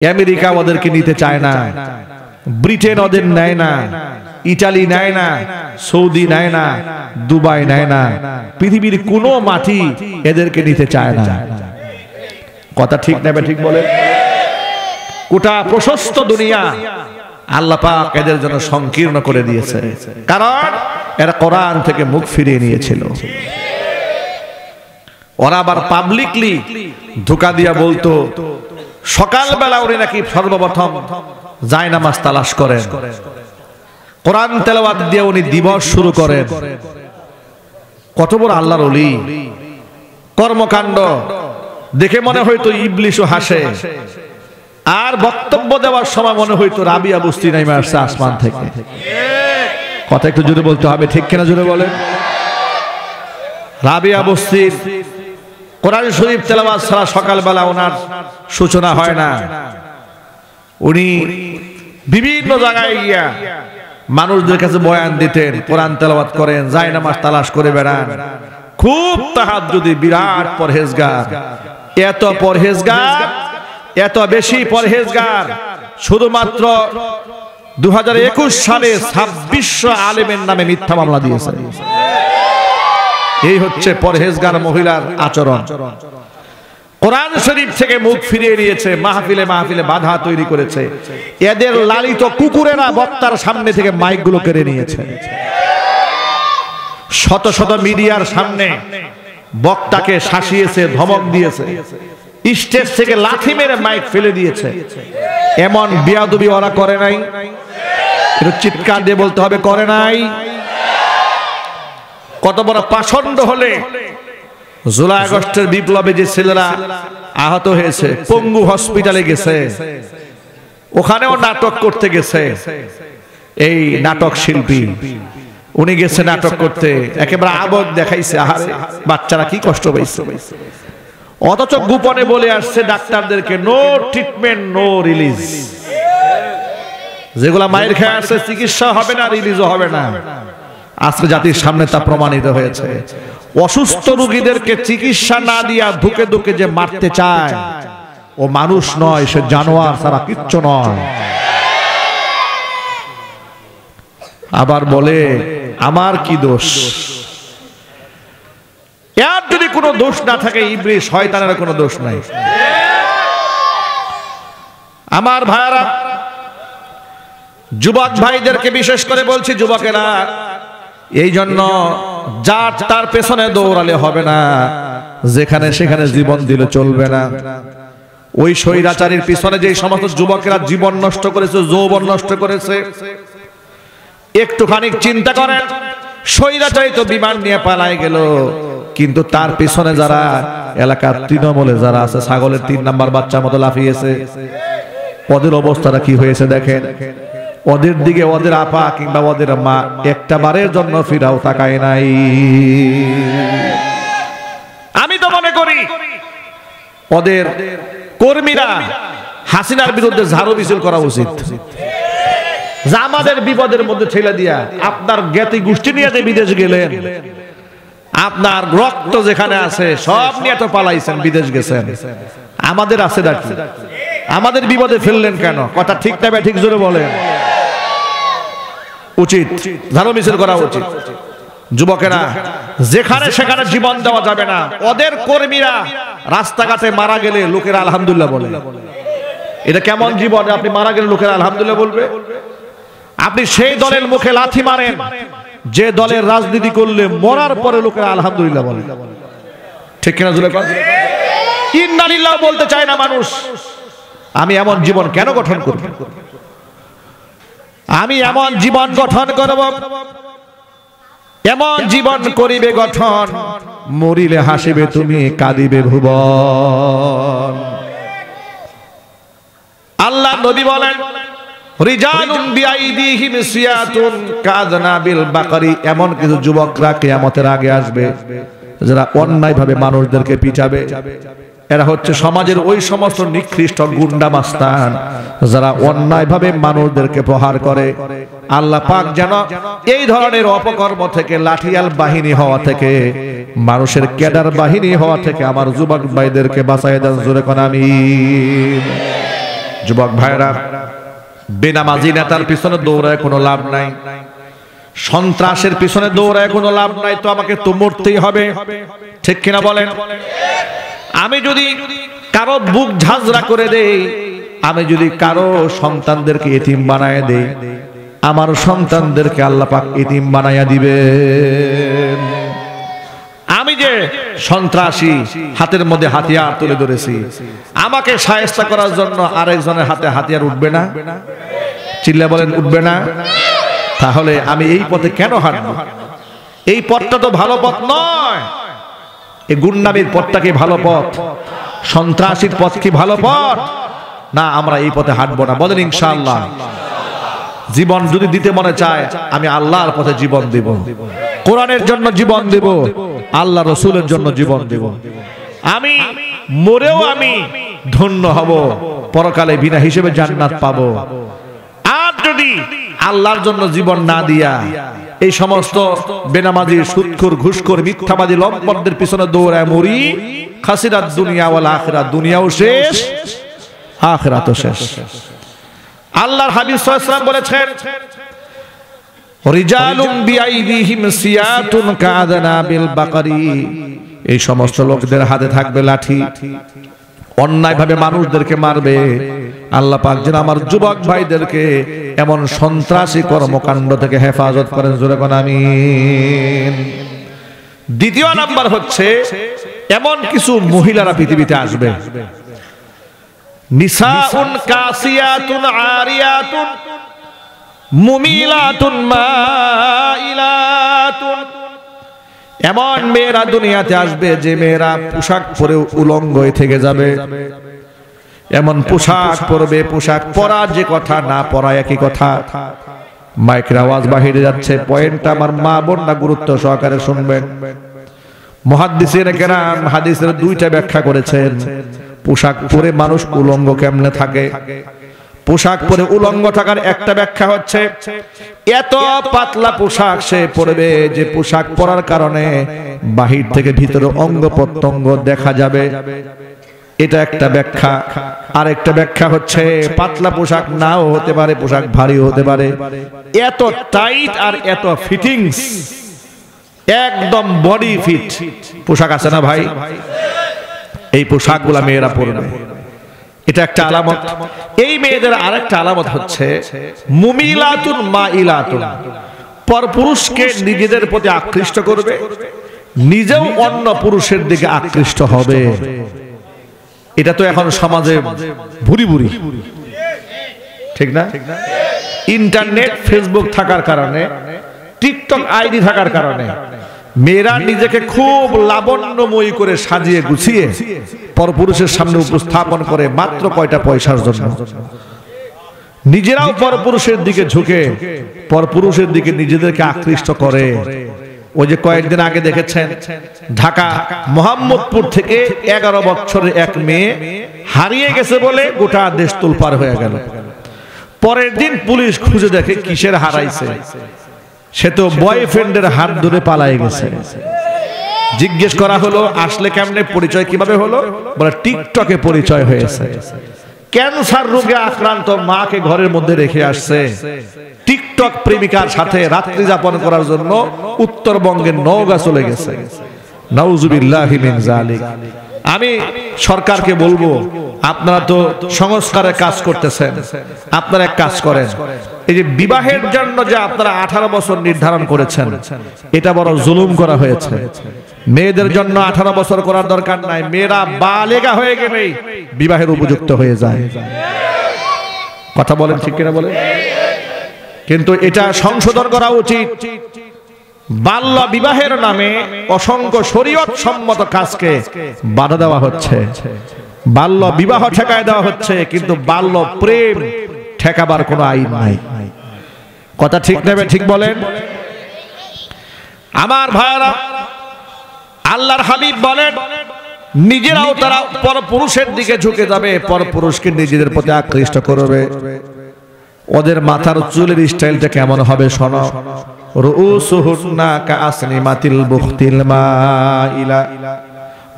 America ওদেরকে নিতে চায় না, ব্রিটেন ওদের নেয় না, ইটালি নেয় না, সৌদি নেয় না, দুবাই নেয় না, পৃথিবীর কোনো মাটি এদেরকে নিতে চায় না। কথা ঠিক নেবে ঠিক বলে? গোটা প্রশস্ত দুনিয়া আল্লাহ পাক এদের জন্য সংকীর্ণ করে দিয়েছে, কারণ এরা কোরআন থেকে মুখ ফিরিয়ে নিয়েছিল। ওরা আবার পাবলিকলি ধোঁকা দিয়া বলতো সকালবেলা উনি নাকি সর্বপ্রথম জায়নামাজ তালাশ করেন, কোরআন তেলাওয়াত দিয়ে উনি দিবস শুরু করেন। কত বড় আল্লাহর ওলি! কর্মকাণ্ড দেখে মনে হয়তো ইবলিশও হাসে, আর বক্তব্য দেওয়ার সময় মনে হয়তো রাবিয়া বুস্তি নেমে আসছে আসমান থেকে। কথা একটু জোরে বলতে হবে, ঠিক কিনা জোরে বলেন? রাবিয়া বুস্তির কোরআন শরীফ তেলাওয়াত ছাড়া সকালবেলা ওনার সূচনা হয় না। উনি বিভিন্ন জায়গায় গিয়া মানুষদের কাছে বয়ান দিতেন, কোরআন তেলাওয়াত করেন, জায়নামাজ তালাশ করে বেড়ান। খুব তাহাজ্জুদি, বিরাট পরহেজগার। এত পরহেজগার, এত বেশি পরহেজগার, শুধুমাত্র 2021 সালে 2600 আলেমের নামে মিথ্যা মামলা দিয়েছে। এই হচ্ছে পরহেজগার মহিলার আচরণ। কোরআন শরীফ থেকে মুখ ফিরিয়ে নিয়েছে, মাহফিলে মাহফিলে বাধা তৈরি করেছে। এদের লালিত কুকুরেরা বক্তার সামনে থেকে মাইকগুলো কেড়ে নিয়েছে। শত শত মিডিয়ার সামনে বক্তাকে শাসিয়েছে, ধমক দিয়েছে, স্টেজ থেকে লাথি মেরে মাইক ফেলে দিয়েছে। এমন বেয়াদবি ওরা করে নাই? একটু চিৎকার দিয়ে বলতে হবে, করে নাই? কত বড় পাষণ্ড হলে জুলাই আগস্টের বিপ্লবে যে ছেলেরা আহত হয়েছে, পঙ্গু হসপিটালে গেছে, ওখানেও নাটক করতে গেছে। এই নাটক শিল্পী উনি গেছে নাটক করতে, একেবারে আবেগ দেখাইছে। আহারে বাচ্চারা কি কষ্ট পাইছে। অথচ গোপনে বলে আসছে ডাক্তারদেরকে, নো ট্রিটমেন্ট, নো রিলিজ। যেগুলা মায়ের খেয়ে আসছে চিকিৎসা হবে না, রিলিজও হবে না। আজকে জাতির সামনে তা প্রমাণিত হয়েছে। অসুস্থ রোগীদেরকে চিকিৎসা না দিয়া ধুকে ধুকে যে মারতে চায়, ও মানুষ নয়, সে জানোয়ার ছাড়া কিচ্ছু নয়। আবার বলে আমার কি দোষ? এর যদি কোনো দোষ না থাকে, ইবলিস শয়তানের কোনো দোষ নাই। আমার ভাইরা, যুবক ভাইদেরকে বিশেষ করে বলছি, যুবকেরা, এই জন্য যার তার পেছনে দৌড়ালে হবে না, যেখানে সেখানে জীবন দিলে চলবে না। ওই স্বৈরাচারীর পিছনে যে সমস্ত যুবকেরা জীবন নষ্ট করেছে, যৌবন নষ্ট করেছে, একটুখানি চিন্তা করেন। স্বৈরাচারী তো বিমান নিয়ে পালায় গেল, কিন্তু তার পিছনে যারা এলাকার তৃণমূলে যারা আছে, ছাগলের 3 নাম্বার বাচ্চার মতো লাফিয়েছে, ওদের অবস্থাটা কি হয়েছে দেখেন। ওদের দিকে ওদের আপা কিংবা ওদের মা একটা বারের জন্য ফিরাও তাকায় নাই। আমি তো মনে করি ওদের কর্মীরা হাসিনার বিরুদ্ধে ঝাড়ু মিছিল করা উচিত। আমাদের বিপদের মধ্যে ঠেলে দিয়া, আপনার জ্ঞাতি গোষ্ঠী নিয়ে যে বিদেশ গেলেন, আপনার রক্ত যেখানে আছে সব নিয়ে তো পালাইছেন, বিদেশ গেছেন। আমাদের আছে নাকি? আমাদের বিপদে ফেললেন কেন? কথা ঠিক না ঠিক জোরে বলেন। উচিত, ঝাড়ু মিছিল করা উচিত। যুবকেরা, যেখানে সেখানে জীবন দেওয়া যাবে না। ওদের কর্মীরা রাস্তাঘাটে মারা গেলে লোকেরা আলহামদুলিল্লাহ বলে। এটা কেমন জীবন? আপনি মারা গেলে লোকেরা আলহামদুলিল্লাহ বলবে? আপনি সেই দলের মুখে লাথি মারেন যে দলের রাজনীতি করলে মরার পরে লোকেরা আলহামদুলিল্লাহ বলে। ঠিক কিনা জুলে? ইন্না লিল্লাহ বলতে চায় না মানুষ। আমি এমন জীবন কেন গঠন করব? আমি এমন জীবন গঠন করব, এমন জীবন করিবে গঠন, মরিলে হাসিবে তুমি, কাঁদিবে ভুবন। আল্লাহ নবী বলেন, রিজালুন বিআইদিহিম সিয়াতুন কাযনাবিল বাকরি। এমন কিছু যুবকরা কিয়ামতের আগে আসবে যারা অন্যায়ভাবে মানুষদেরকে পিটাবে। এরা হচ্ছে সমাজের ওই সমস্ত নিকৃষ্ট গুন্ডা মাস্তান যারা অন্যায়ভাবে মানুষদেরকে প্রহার করে। আল্লাহ পাক যেন এই ধরনের অপকর্ম থেকে, লাঠিয়াল বাহিনী হওয়া থেকে, মানুষের ক্যাডার বাহিনী হওয়া থেকে আমার যুবক ভাইদেরকে বাঁচায় দেন। জোরে কোন আমিন। যুবক ভাইরা, বেনামাজি নেতার পিছনে দৌড়ায় কোনো লাভ নাই, সন্ত্রাসের পিছনে দৌড়ায় কোনো লাভ নাই, তো আমাকে তো মরতেই হবে, ঠিক কিনা বলেন? আমি যদি কারো বুক ঝাঁঝরা করে দেই, আমি যদি কারো সন্তানদেরকে এতিম বানায় দেই, আমার সন্তানদেরকে আল্লাহ পাক এতিম বানায়া দিবেন। আমি যে সন্ত্রাসী, হাতের মধ্যে হাতিয়ার তুলে ধরেছি, আমাকে শায়েস্তা করার জন্য আরেকজনের হাতে হাতিয়ার উঠবে না? চিল্লা বলেন, উঠবে না? তাহলে আমি এই পথে কেন হাঁটবো? এই পথটা তো ভালো পথ নয়। এই গুন্ডামির পথটা কি ভালো পথ? সন্ত্রাসীর পথ কি ভালো পথ? না, আমরা এই পথে হাঁটবো না। বলেন ইনশাআল্লাহ। জীবন যদি দিতে মনে চায়, আমি আল্লাহর পথে জীবন দেব, কোরআনের জন্য জীবন দেব, আল্লাহ রসুলের জন্য জীবন দেব। আমি মরেও আমি ধন্য হব, পরকালে বিনা হিসেবে জান্নাত পাবো। আর যদি আল্লাহর জন্য জীবন না দিয়া এই সমস্ত বেনামাজি, সুদখোর, ঘুষখোর, মিথ্যাবাদী, লম্পটদের পিছনে দৌড়ায় মরি, খাসিরাত দুনিয়া ওয়াল আখিরাত, দুনিয়াও শেষ, আখিরাতও শেষ। আল্লাহর হাবিব সাল্লাল্লাহু আলাইহি ওয়াসাল্লাম বলেছেন, রিজালুম বিআইদিহিম সিয়াতুন কাযানাবিল বাকারি, এই সমস্ত লোকদের হাতে থাকবে লাঠি, অন্যায়ভাবে মানুষদেরকে মারবে। আল্লাহ পাক যেন আমার যুবক ভাইদেরকে এমন সন্ত্রাসী কর্মকাণ্ড থেকে হেফাজত করেন, জোরে কোন আমিন। দ্বিতীয় নাম্বার হচ্ছে, এমন কিছু মহিলারা পৃথিবীতে আসবে, নিসাউন কাসিয়াতুন আরিয়াতুন মুমিলাতুন মাইলাতুন, এমন মেয়েরা দুনিয়াতে আসবে যে মেয়েরা পোশাক পরে উলঙ্গ হয়ে থেকে যাবে। এমন পোশাক পরবে, পোশাক পরা যে কথা, না পরা একই কথা। মাইকের আওয়াজ বাহিরে যাচ্ছে, পয়েন্টটা আমার মা বোনরা গুরুত্ব সহকারে শুনবেন। মুহাদ্দিসিনে কেরাম হাদিসের দুইটা ব্যাখ্যা করেছেন। পোশাক পরে মানুষ উলঙ্গ কেমনে থাকে? পোশাক পরে উলঙ্গ থাকার একটা ব্যাখ্যা হচ্ছে, এত পাতলা পোশাক সে পরবে যে পোশাক পরার কারণে বাহির থেকে ভিতরে অঙ্গ প্রত্যঙ্গ দেখা যাবে, এটা একটা ব্যাখ্যা। আর একটা ব্যাখ্যা হচ্ছে, পাতলা পোশাক নাও হতে পারে, পোশাক ভারী হতে পারে, এত টাইট আর এত ফিটিংস, একদম বডি ফিট পোশাক আছে না ভাই, এই পোশাকগুলা মেয়েরা পরবে, এটা একটা আলামত। এই মেয়েদের আরেকটা আলামত হচ্ছে মুমিলাতুন মাইলাতুন, পরপুরুষকে নিজেদের প্রতি আকৃষ্ট করবে, নিজেও অন্য পুরুষের দিকে আকৃষ্ট হবে। এটা তো এখন সমাজে ভুরি ভুরি, ঠিক না? ইন্টারনেট, ফেসবুক থাকার কারণে, টিকটক আইডি থাকার কারণে মেয়েরা নিজেকে খুব লাবণ্যময়ী করে সাজিয়ে গুছিয়ে পরপুরুষের সামনে উপস্থাপন করে, মাত্র কয়টা পয়সার জন্য। নিজেরাও পরপুরুষের দিকে ঝুঁকে পরপুরুষের দিকে নিজেদেরকে আকৃষ্ট করে। ওই যে কয়েকদিন আগে দেখেছেন, ঢাকা মোহাম্মদপুর থেকে 11 বছরের এক মেয়ে হারিয়ে গেছে বলে গোটা দেশ তোলপাড় হয়ে গেল। পরের দিন পুলিশ খুঁজে দেখে কিসের হারাইছে, সে তো বয়ফ্রেন্ডের হাত ধরে পালায়ে গেছে। জিজ্ঞেস করা হলো, আসলে কেমনে, পরিচয় কিভাবে হলো? বলে টিকটকে পরিচয় হয়েছে। ক্যান্সার রোগে আক্রান্ত মাকে ঘরের মধ্যে রেখে আসছে, টিকটক প্রেমিকার সাথে রাত্রি যাপন করার জন্য উত্তরবঙ্গের নওগাঁ চলে গেছে। নাউজুবিল্লাহি মিন যালিক। আমি সরকারকে বলবো, আপনারা তো সংস্কারের কাজ করতেছেন, আপনারা এক কাজ করেন, এই যে বিবাহের জন্য যে আপনারা 18 বছর নির্ধারণ করেছেন, এটা বড় জুলুম করা হয়েছে। মেয়েদের জন্য 18 বছর করার দরকার নাই, মেয়েরা বালেগা হয়ে গেলেই বিবাহের উপযুক্ত হয়ে যায়। কথা বলেন, ঠিক কিনা বলেন? কিন্তু এটা সংশোধন করা উচিত। বাল্য বিবাহের নামে অসংখ্য শরীয়ত সম্মত কাজকে বাধা দেওয়া হচ্ছে, বাল্য বিবাহ ঠেকায় দেওয়া হচ্ছে, কিন্তু বাল্য প্রেম ঠেকাবার কোনো আইন নাই। কথা ঠিক নেবে, ঠিক বলেন? আমার ভাইরা, আল্লাহর হাবিব বলেন, নিজেরাও তারা পরপুরুষের দিকে ঝুঁকে যাবে, পরপুরুষকে নিজেদের প্রতি আকৃষ্ট করবে। ওদের মাথার চুলের স্টাইলটা কেমন হবে শোনো। রুউসুহুন্না কাআসনিমাতিল বুখতিল মাইলা,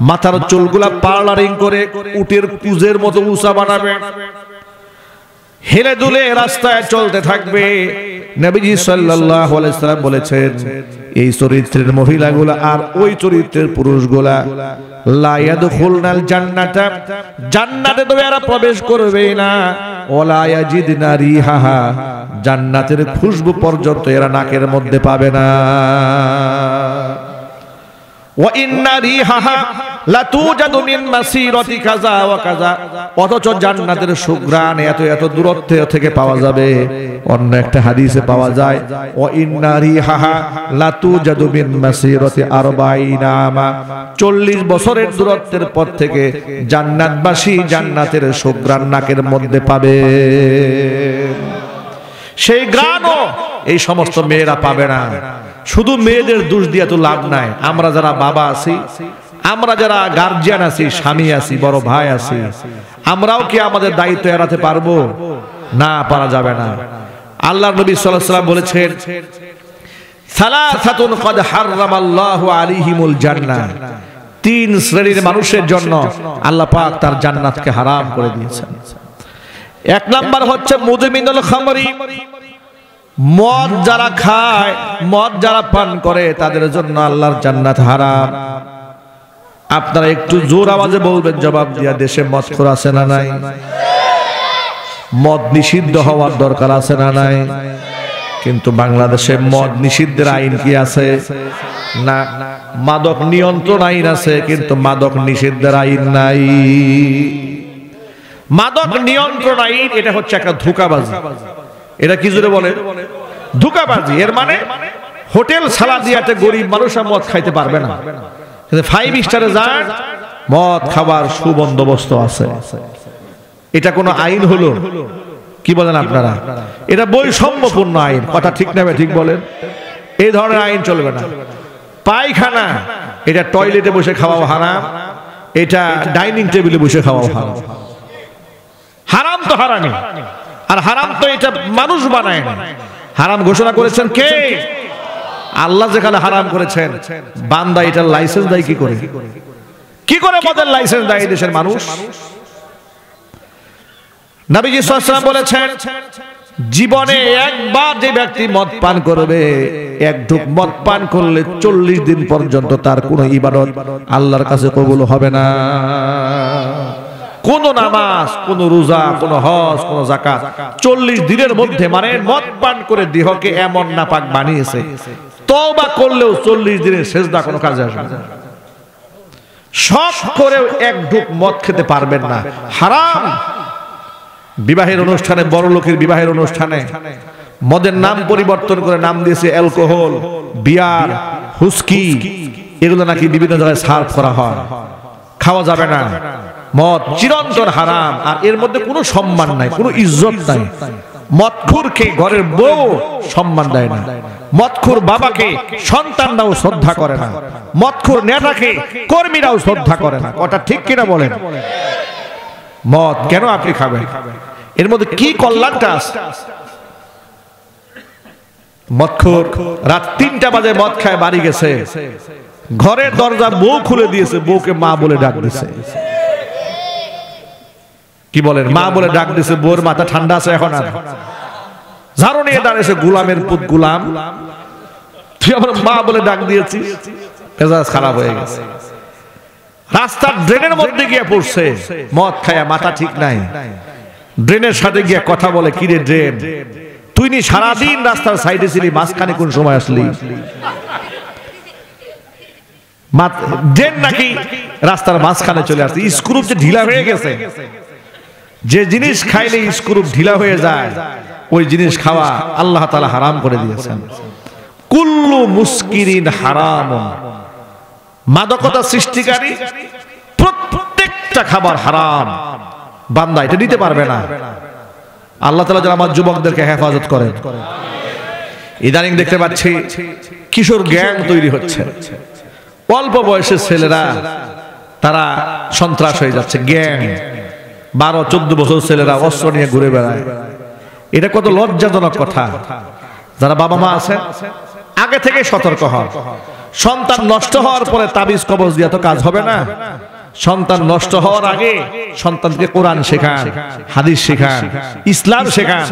মাথার চুলগুলা পার্লারিং করে উটের কুজের মতো উঁচা বানাবে। হেলে দুলে রাস্তায় চলতে থাকবে। নবীজি সাল্লাল্লাহু আলাইহি সাল্লাম বলেছেন, এই চরিত্রের মহিলাগুলা আর ওই চরিত্রের পুরুষগুলা লা ইয়াদখুলনাল জান্নাতা, জান্নাতে তো এরা প্রবেশ করবে না, ওয়ালা ইয়াজিদনা রিহাহা, জান্নাতের খুশবু পর্যন্ত এরা নাকের মধ্যে পাবে না। ওয়া ইন্না রিহাহা লা তুজাদু মিন মাসিরাতি কাযা ওয়া কাযা, অথচ জান্নাতের সুঘ্রাণ এত এত দূরত্ব থেকে পাওয়া যাবে। অন্য একটা হাদিসে পাওয়া যায়, ওয়া ইন্না রিহাহা লা তুজাদু মিন মাসিরাতি 40 আমা, 40 বছরের দূরত্বের পর থেকে জান্নাতবাসী জান্নাতের সুঘ্রাণ নাকের মধ্যে পাবে। সেই গ্রাণও এই সমস্ত মেয়েরা পাবে না। শুধু মেয়েদের দোষ দিয়ে তো লাভ নাই। আমরা যারা বাবা আছি, আমরা যারা গার্জিয়ান আছি, স্বামী আছি, বড় ভাই আছি, আমরাও কি আমাদের দায়িত্ব এড়াতে পারবো? না, পারা যাবে না। আল্লাহর নবী সাল্লাল্লাহু আলাইহি ওয়াসাল্লাম বলেছেন, সালাসাতুন ক্বাদ হারামাল্লাহু আলাইহিমুল জান্নাহ, 3 শ্রেণীর মানুষের জন্য আল্লাহ পাক তার জান্নাতকে হারাম করে দিয়েছেন। 1 নাম্বার হচ্ছে মুদমিনুল খামরি, মদ যারা খায়, মদ যারা পান করে, তাদের জন্য আল্লাহর জান্নাত হারাম। আপনারা একটু জোর আওয়াজে বলবেন, জবাব দিয়া, দেশে মদখোর আছে না নাই? মদ নিষিদ্ধ হওয়ার দরকার আছে না নাই? কিন্তু বাংলাদেশে মদ নিষিদ্ধের আইন কি আছে? না। মাদক নিয়ন্ত্রণ আইন আছে, কিন্তু মাদক নিষিদ্ধের আইন নাই। মাদক নিয়ন্ত্রণ আইন এটা হচ্ছে একটা ধোঁকাবাজি। এটা কি জোরে বলে? ধোঁকাবাজি। এর মানে হোটেল সালাদিয়াতে গরিব মানুষরা মদ খাইতে পারবে না, 5 স্টারে যান, মদ খাবার সুবন্দোবস্ত আছে। এটা কোন আইন হলো? কি বলেন আপনারা? এটা বৈষম্যপূর্ণ আইন। কথা ঠিক না? ঠিক বলেন। এই ধরনের আইন চলবে না। পায়খানা এটা টয়লেটে বসে খাওয়াও হারাম, এটা ডাইনিং টেবিলে বসে খাওয়াও হারাম। হারাম তো হারামই, আর হারাম তো এটা মানুষ বানায় না। হারাম ঘোষণা করেছেন কে? আল্লাহ। যেখানে হারাম করেছেন, বান্দা এটার লাইসেন্স দেয় কি করে? কি করে মদের লাইসেন্স দেয় দেশের মানুষ? নবীজি সাল্লাল্লাহু আলাইহি ওয়াসাল্লাম বলেছেন, জীবনে একবার যে ব্যক্তি মদ পান করবে, এক ঢুক মদ পান করলে 40 দিন পর্যন্ত তার কোনো ইবাদত আল্লাহর কাছে কবুল হবে না। কোন নামাজ, কোন রোজা, কোন হজ, কোন যাকাত 40 দিনের মধ্যে, মানে মদ পান করে দেহকে এমন নাপাক বানিয়েছে, তওবা করলেও 40 দিনের সিজদা কোনো কাজে আসবে না। শখ করেও এক ঢুক মদ খেতে পারবেন না, হারাম। বিবাহের অনুষ্ঠানে, বড় লোকের বিবাহের অনুষ্ঠানে মদের নাম পরিবর্তন করে নাম দিয়েছে অ্যালকোহল, বিয়ার, হুস্কি, এগুলো নাকি বিভিন্ন জায়গায় সার্ভ করা হয়। খাওয়া যাবে না। মদ চিরন্তন হারাম, আর এর মধ্যে কোনো সম্মান নাই, কোনো ইজ্জত নাই। মদখুরকে ঘরের বউ সম্মান দেয় না, মদখুর বাবাকে সন্তানরাও শ্রদ্ধা করে না, মদখুর নেতাকে কর্মীরাও শ্রদ্ধা করে না। কথা ঠিক কিনা বলেন? মদ কেন আপনি খাবেন? এর মধ্যে কি কল্যাণটা আছে? মদখুর রাত 3টা বাজে মদ খায় বাড়ি গেছে, ঘরের দরজা বউ খুলে দিয়েছে, বউকে মা বলে ডাক দিছে। কি বলেন? মা বলে ডাক দিছে। বউর মাথা ঠান্ডা আছে এখন? আর ঝাড়ু নিয়ে দাঁড়িয়েছে, গোলামের পুত গোলাম, তুই আমার মা বলে ডাক দিয়েছি। মেজাজ খারাপ হয়ে গেছে। রাস্তার ড্রেনের মধ্যে গিয়ে পড়ছে, মদ খায়া, মাথা ঠিক নাই। ড্রেনের সাথে গিয়ে কথা বলে, কিরে ড্রেন, তুই নি সারাদিন রাস্তার সাইডে ছিলি, মাঝখানে কোন সময় আসলি? ড্রেন নাকি রাস্তার মাঝখানে চলে আসছে। স্ক্রুপ যে ঢিলা হয়ে গেছে, যে জিনিস খাইলে স্ক্রুপ ঢিলা হয়ে যায়, ওই জিনিস খাওয়া আল্লাহ তাআলা হারাম করে দিয়েছেন। কুল্লু মুস্কিরিন হারামুন, মাদকতা সৃষ্টিকারী প্রত্যেকটা খাবার হারাম। বান্দা এটা নিতে পারবে না। আল্লাহ তাআলা যেন আমার যুবকদেরকে হেফাজত করেন। ইদানিং দেখতে পাচ্ছি কিশোর গ্যাং তৈরি হচ্ছে। অল্প বয়সের ছেলেরা তারা সন্ত্রাস হয়ে যাচ্ছে। গ্যাং, 12-14 বছর ছেলেরা অস্ত্র নিয়ে ঘুরে বেড়ায়। এটা কত লজ্জাজনক কথা। যারা বাবা মা আছেন, আগে থেকে সতর্ক হন। সন্তান নষ্ট হওয়ার পরে তাবিজ কবজ দিয়ে তো কাজ হবে না। সন্তান নষ্ট হওয়ার আগে সন্তানকে কোরআন শেখান, হাদিস শেখান, ইসলাম শেখান,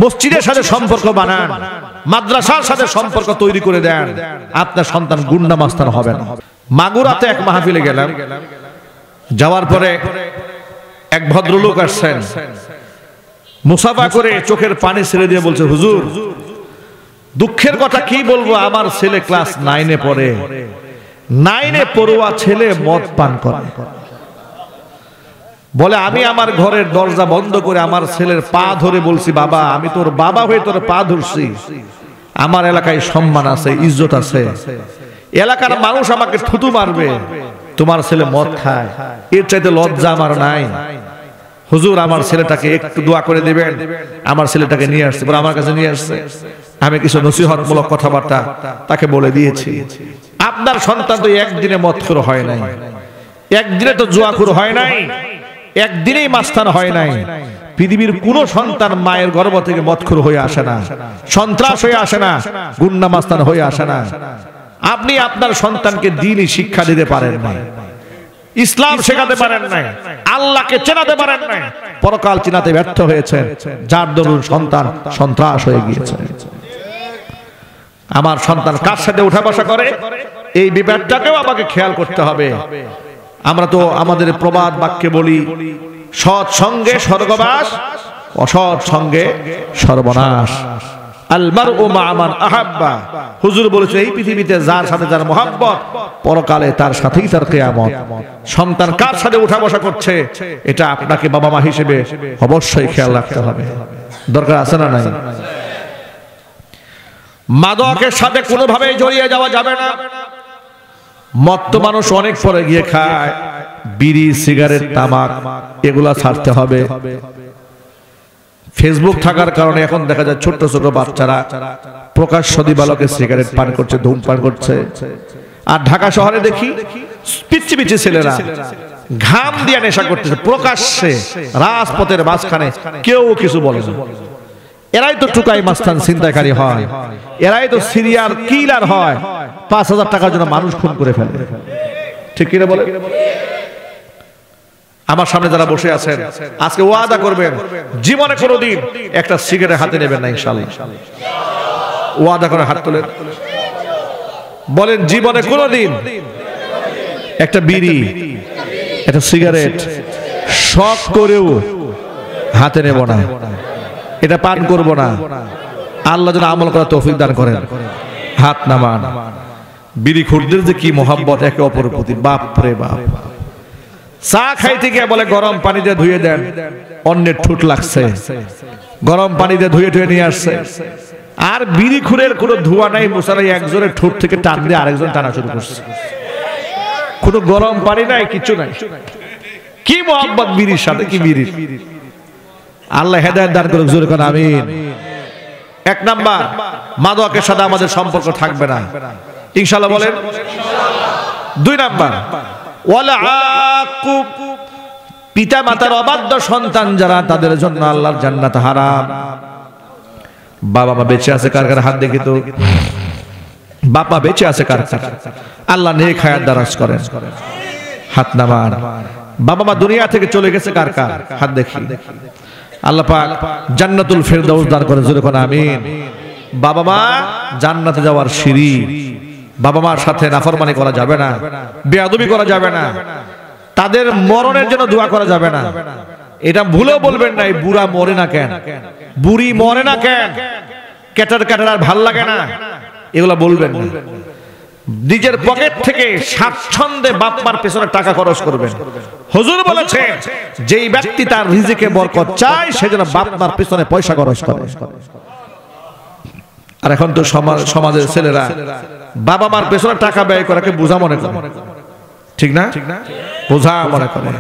মসজিদের সাথে সম্পর্ক বানান, মাদ্রাসার সাথে সম্পর্ক তৈরি করে দেন, আপনার সন্তান গুন্ডা মাস্তান হবে না। মাগুরাতে এক মাহফিলে গেলাম, যাওয়ার পরে এক ভদ্রলোক আসছেন, মুসাফা করে চোখের পানি ছেড়ে দিয়ে বলছে, হুজুর দুঃখের কথা কি বলবো, আমার ছেলে ক্লাস 9-এ পড়ে, 9-এ পড়ুয়া ছেলে মদ পান করে। বলে আমি আমার ঘরের দরজা বন্ধ করে আমার ছেলের পা ধরে বলছি, বাবা আমি তোর বাবা হয়ে তোর পা ধরছি, আমার এলাকায় সম্মান আছে, ইজ্জত আছে, এলাকার মানুষ আমাকে থুতু মারবে, তোমার ছেলে মদ খায়, এর চাইতে লজ্জা আমার নাই। হুজুর আমার ছেলেটাকে একটু দোয়া করে দিবেন। আমার ছেলেটাকে নিয়ে আসছে, পরে আমার কাছে নিয়ে আসছে, আমি কিছু নসিহতমূলক কথাবার্তা তাকে বলে দিয়েছি। আপনার সন্তান তো একদিনে মদখোর হয় নাই, একদিনে তো জুয়াখোর হয় নাই, একদিনেই মাস্তান হয় নাই। পৃথিবীর কোন সন্তান মায়ের গর্ভ থেকে মদখোর হয়ে আসে না, সন্ত্রাস হয়ে আসে না, গুন্ডা মাস্তান হয়ে আসে না। আপনি আপনার সন্তানকে দ্বীনি শিক্ষা দিতে পারেন না, ইসলাম শেখাতে পারেন না, আল্লাহকে চেনাতে পারেন না, পরকাল চেনাতে ব্যর্থ হয়েছেন, যার দরুন সন্তান সন্ত্রাস হয়ে গিয়েছে। আমার সন্তান কার সাথে উঠা বসা করে, এই ব্যাপারটাকেও আমাকে খেয়াল করতে হবে। আমরা তো আমাদের প্রবাদ বাক্যে বলি, সৎ সঙ্গে স্বর্গবাস, অসৎ সঙ্গে সর্বনাশ। আল মারউ মা মান আহাব্বা, হুজুর বলেছে এই পৃথিবীতে যার সাথে যার মহব্বত, পরকালে তার সাথেই তার কিয়ামত। সন্তান কার সাথে উঠা বসা করছে, এটা আপনাকে বাবা মা হিসেবে অবশ্যই খেয়াল রাখতে হবে। দরকার আছে না নাই? মাদকের সাথে কোনোভাবেই জড়িয়ে যাওয়া যাবে না। মদ তো মানুষ অনেক পরে গিয়ে খায়, বিড়ি, সিগারেট, তামাক এগুলা ছাড়তে হবে। ফেসবুক থাকার কারণে এখন দেখা যায় ছোট ছোট বাচ্চারা প্রকাশ্য দিবালোকে সিগারেট পান করছে, ধূমপান করছে। আর ঢাকা শহরে দেখি পিচ্ছি পিচ্ছি ছেলেরা ঘাম দিয়ে নেশা করতেছে প্রকাশ্যে, রাজপথের মাঝখানে, কেউ কিছু বলে না। এরাই তো টুকাই মাস্তান, ছিনতাইকারী হয়, এরাই তো সিরিয়াল কিলার হয়, 5,000 টাকার জন্য মানুষ খুন করে ফেলে। ঠিক কিনা বলে? আমার সামনে যারা বসে আছেন, আজকে ওয়াদা করবেন জীবনে কোনোদিন একটা সিগারেট হাতে নেবেন না, ইনশাআল্লাহ। ওয়াদা করে হাত তোলেন, বলেন জীবনে কোনোদিন একটা বিড়ি, একটা সিগারেট শখ করেও হাতে নেব না, এটা পান করব না। আল্লাহ যেন আমল করার তৌফিক দান করেন। হাত নামান। বিড়ি খুরদের যে কি মহব্বত একে অপরের প্রতি, বাপ রে বাপ। চা খাইতে গিয়ে বলে গরম পানি দিয়ে ধুয়ে দেন, অন্যের ঠুট লাগছে, গরম পানি দিয়ে ধুয়ে ধুয়ে নিয়ে আসছে। আর বিড়ি খুরের কোনো ধোয়া নাই, মুসারাই একজনের ঠোঁট থেকে টান দিয়ে আরেকজন টানা শুরু করছে, কোনো গরম পানি নাই, কিছু নাই। কি মহব্বত বিড়ির সাথে, কি বিড়ি! আল্লাহ হেদায়েত দান করুক, জোরে কোন আমিন। এক নাম্বার, মাদকের সাথে আমাদের সম্পর্ক থাকবে না, ইনশাআল্লাহ বলেন। 2 নাম্বার, ওয়ালা আকুব, পিতা মাতার অবাধ্য সন্তান যারা, তাদের জন্য আল্লাহর জান্নাত হারাম। বাবা মা বেঁচে আছে কার কার? হাত দেখি তো। বাবা বেঁচে আছে কার কার? আল্লাহ নেক হায়াত দারাজ করেন, হাত নামান। বাবা মা দুনিয়া থেকে চলে গেছে কার কার? হাত দেখি। আল্লাহ পাক জান্নাতুল ফেরদাউস দান করেন, জোরে কোন আমিন। বাবা মা জান্নাতে যাওয়ার সিঁড়ি। বাবা মার সাথে নাফরমানি করা যাবে না, বেয়াদবি করা যাবে না, তাদের মরণের জন্য দোয়া করা যাবে না। এটা ভুলেও বলবেন না এই বুড়া মরে না কেন, বুড়ি মরে না কেন, ক্যাটার ক্যাটার আর ভাল লাগে না, এগুলা বলবেন না। নিজের পকেট থেকে স্বাচ্ছন্দ্যে বাপ মার পেছনে টাকা খরচ করবেন। হুজুর বলেছেন যেই ব্যক্তি তার রিজিকে বরকত চায়, সে যেন বাপ মার পেছনে পয়সা খরচ করে। আর এখন তো সমাজের ছেলেরা বাবা মার পেছনে টাকা ব্যয় করাকে বোঝা মনে করে, ঠিক না? বোঝা মনে করে।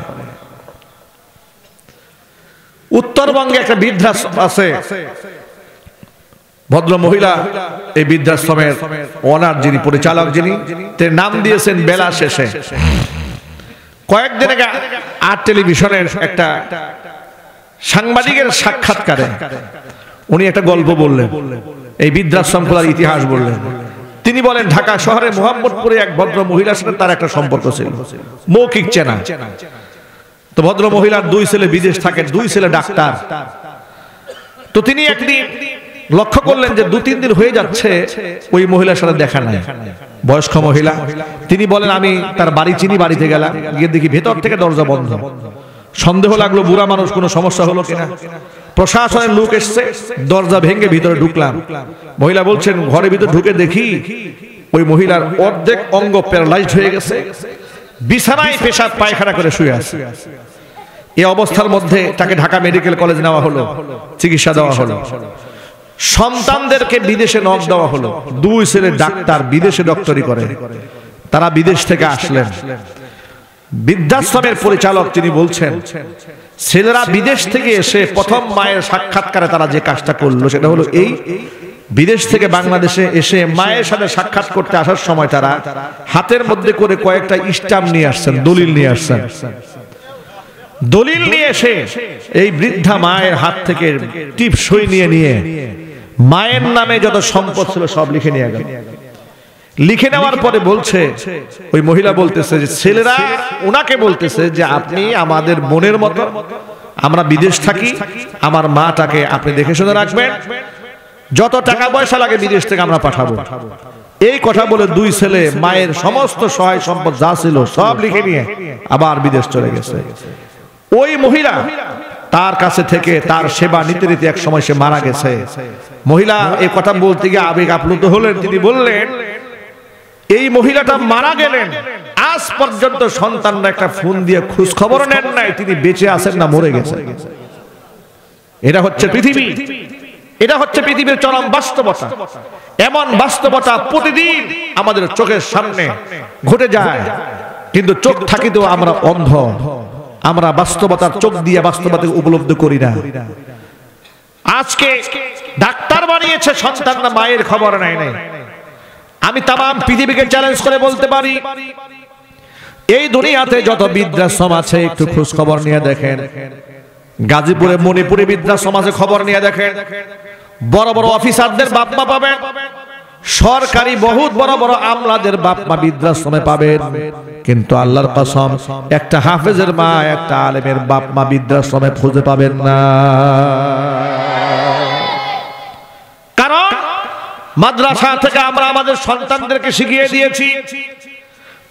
উত্তরবঙ্গে একটা বৃদ্ধাশ্রম আছে, ভদ্র মহিলা, এই বৃদ্ধাশ্রমের ওনার যিনি, পরিচালক যিনি, তার নাম দিয়েছেন বেলা শেষে। কয়েকদিন আগে আর টেলিভিশনের একটা সাংবাদিকের সাক্ষাৎকারে উনি একটা গল্প বললেন, এই বৃদ্ধাশ্রম খোলার ইতিহাস বললেন। তিনি বলেন ঢাকা শহরে মোহাম্মদপুরে এক ভদ্র মহিলার সাথে তার একটা সম্পর্ক ছিল, মৌখিক চেনা। তো ভদ্র মহিলার 2 ছেলে বিদেশ থাকে, 2 ছেলে ডাক্তার। তো তিনি একদিন লক্ষ্য করলেন যে 2-3 দিন হয়ে যাচ্ছে ওই মহিলার সাথে দেখা নাই, বয়স্ক মহিলা। তিনি বলেন আমি তার বাড়ি চিনি, বাড়িতে গেলাম, গিয়ে দেখি ভেতর থেকে দরজা বন্ধ। সন্দেহ লাগলো বুড়া মানুষ, কোনো সমস্যা হলো কিনা। প্রশাসনের লোক এসছে, দরজা ভেঙে ভিতরে ঢুকলাম। মহিলা বলছেন ঘরের ভিতরে ঢুকে দেখি ওই মহিলার অর্ধেক অঙ্গ প্যারালাইজড হয়ে গেছে, বিছানায় পেশাব পায়খানা করে শুয়ে আছে। এই অবস্থার মধ্যে তাকে ঢাকা মেডিকেল কলেজ নেওয়া হলো, চিকিৎসা দেওয়া হলো। সন্তানদেরকে বিদেশে নক দেওয়া হলো। 2 ছেলে ডাক্তার, বিদেশে ডক্টরি করে, তারা বিদেশ থেকে আসলেন। বৃদ্ধাশ্রমের পরিচালক তিনি বলছেন ছেলেরা বিদেশ থেকে এসে প্রথম মায়ের সাক্ষাৎকারে তারা যে কাজটা করলো সেটা হলো এই, বিদেশ থেকে বাংলাদেশে এসে মায়ের সাথে সাক্ষাৎ করতে আসার সময় তারা হাতের মধ্যে করে কয়েকটা স্ট্যাম্প নিয়ে আসছেন, দলিল নিয়ে আসছেন। দলিল নিয়ে এসে এই বৃদ্ধা মায়ের হাত থেকে টিপ সই নিয়ে মায়ের নামে যত সম্পদ ছিল সব লিখে নিয়ে গেল। লিখে নেওয়ার পরে বলছে, ওই মহিলা বলতেছে যে ছেলেরা ওনাকে বলতেছে যে আপনি আমাদের বোনের মতো, আমরা বিদেশ থাকি, আমার মাটাকে আপনি দেখে শুনে রাখবেন, যত টাকা পয়সা লাগে বিদেশ থেকে আমরা পাঠাবো। এই কথা বলে 2 ছেলে মায়ের সমস্ত সহায় সম্পদ যা ছিল সব লিখে নিয়ে আবার বিদেশ চলে গেছে। ওই মহিলা তার কাছে থেকে তার সেবা নিতে নিতে এক সময় সে মারা গেছে। মহিলা এই কথা বলতে গিয়ে আবেগ আপ্লুত হলেন। তিনি বললেন এই মহিলাটা মারা গেলেন, আজ পর্যন্ত সন্তানরা একটা ফোন দিয়ে খোঁজ খবর নেন নাই তিনি বেঁচে আছেন না মরে গেছেন। এটা হচ্ছে পৃথিবী, এটা হচ্ছে পৃথিবীর চরম বাস্তবতা। এমন বাস্তবতা প্রতিদিন আমাদের চোখের সামনে ঘটে যায়, কিন্তু চোখ থাকিতেও আমরা অন্ধ, আমরা বাস্তবতার চোখ দিয়ে বাস্তবতা উপলব্ধি করি না। আজকে ডাক্তার বানিয়েছে সন্তানরা মায়ের খবর নেয় নাই। আমি তাম পৃথিবীকে চ্যালেঞ্জ করে বলতে পারি এই দুনিয়াতে যত বৃদ্ধাশ্রম আছে একটু খোঁজ খবর নিয়ে দেখেন। গাজীপুরে মণিপুরে বৃদ্ধাশ্রম আছে, খবর নিয়ে দেখেন। বড় বড় অফিসারদের বাপ মা পাবেন, সরকারি বহুত বড় বড় আমলাদের বাপ মা বৃদ্ধাশ্রমে পাবেন, কিন্তু আল্লাহর কসম একটা হাফেজের মা, একটা আলেমের বাপ মা বৃদ্ধাশ্রমে খুঁজে পাবেন না। কারণ মাদ্রাসা থেকে আমরা আমাদের সন্তানদেরকে শিখিয়ে দিয়েছি,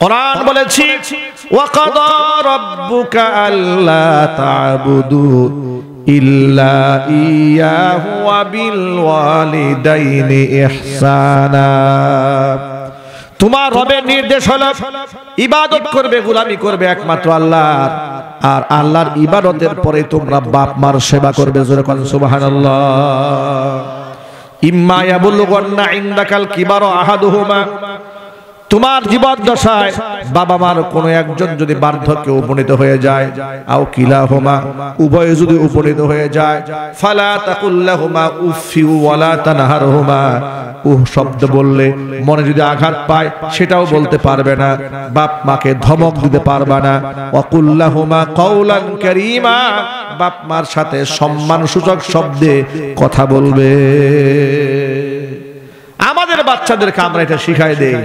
কোরআন বলেছি ওয়াকাদা রাব্বুকা আল্লা তা'বুদু ইল্লা ইয়াহু ওয়া বিল ওয়ালিদাইনি ইহসানা। তোমার রবের নির্দেশ হলো ইবাদত করবে, গোলামি করবে একমাত্র আল্লাহর, আর আল্লাহর ইবাদতের পরে তোমরা বাপ মার সেবা করবে। জোরে কোন সুবহানাল্লাহ। ইম্মা ইয়াবলুগান্না ইনদাকাল কিবারু আহাদুহুমা, তোমার জীবদ্দশায় বাবা মার কোন একজন যদি বার্ধক্যে উপনীত হয়ে যায়, আও কিলাহুমা, উভয়ে যদি উপনীত হয়ে যায়, ফালা তাকুল্লাহুমা উফি ওয়ালা তানহারহুমা, উহ শব্দ বললে মনে যদি আঘাত পায় সেটাও বলতে পারবে না, বাপ মাকে ধমক দিতে পারবে না। ওয়াকুল্লাহুমা কাওলান কারীমা, বাপ মার সাথে সম্মানসূচক শব্দে কথা বলবে। আমাদের বাচ্চাদেরকে আমরা এটা শিখাই দেই,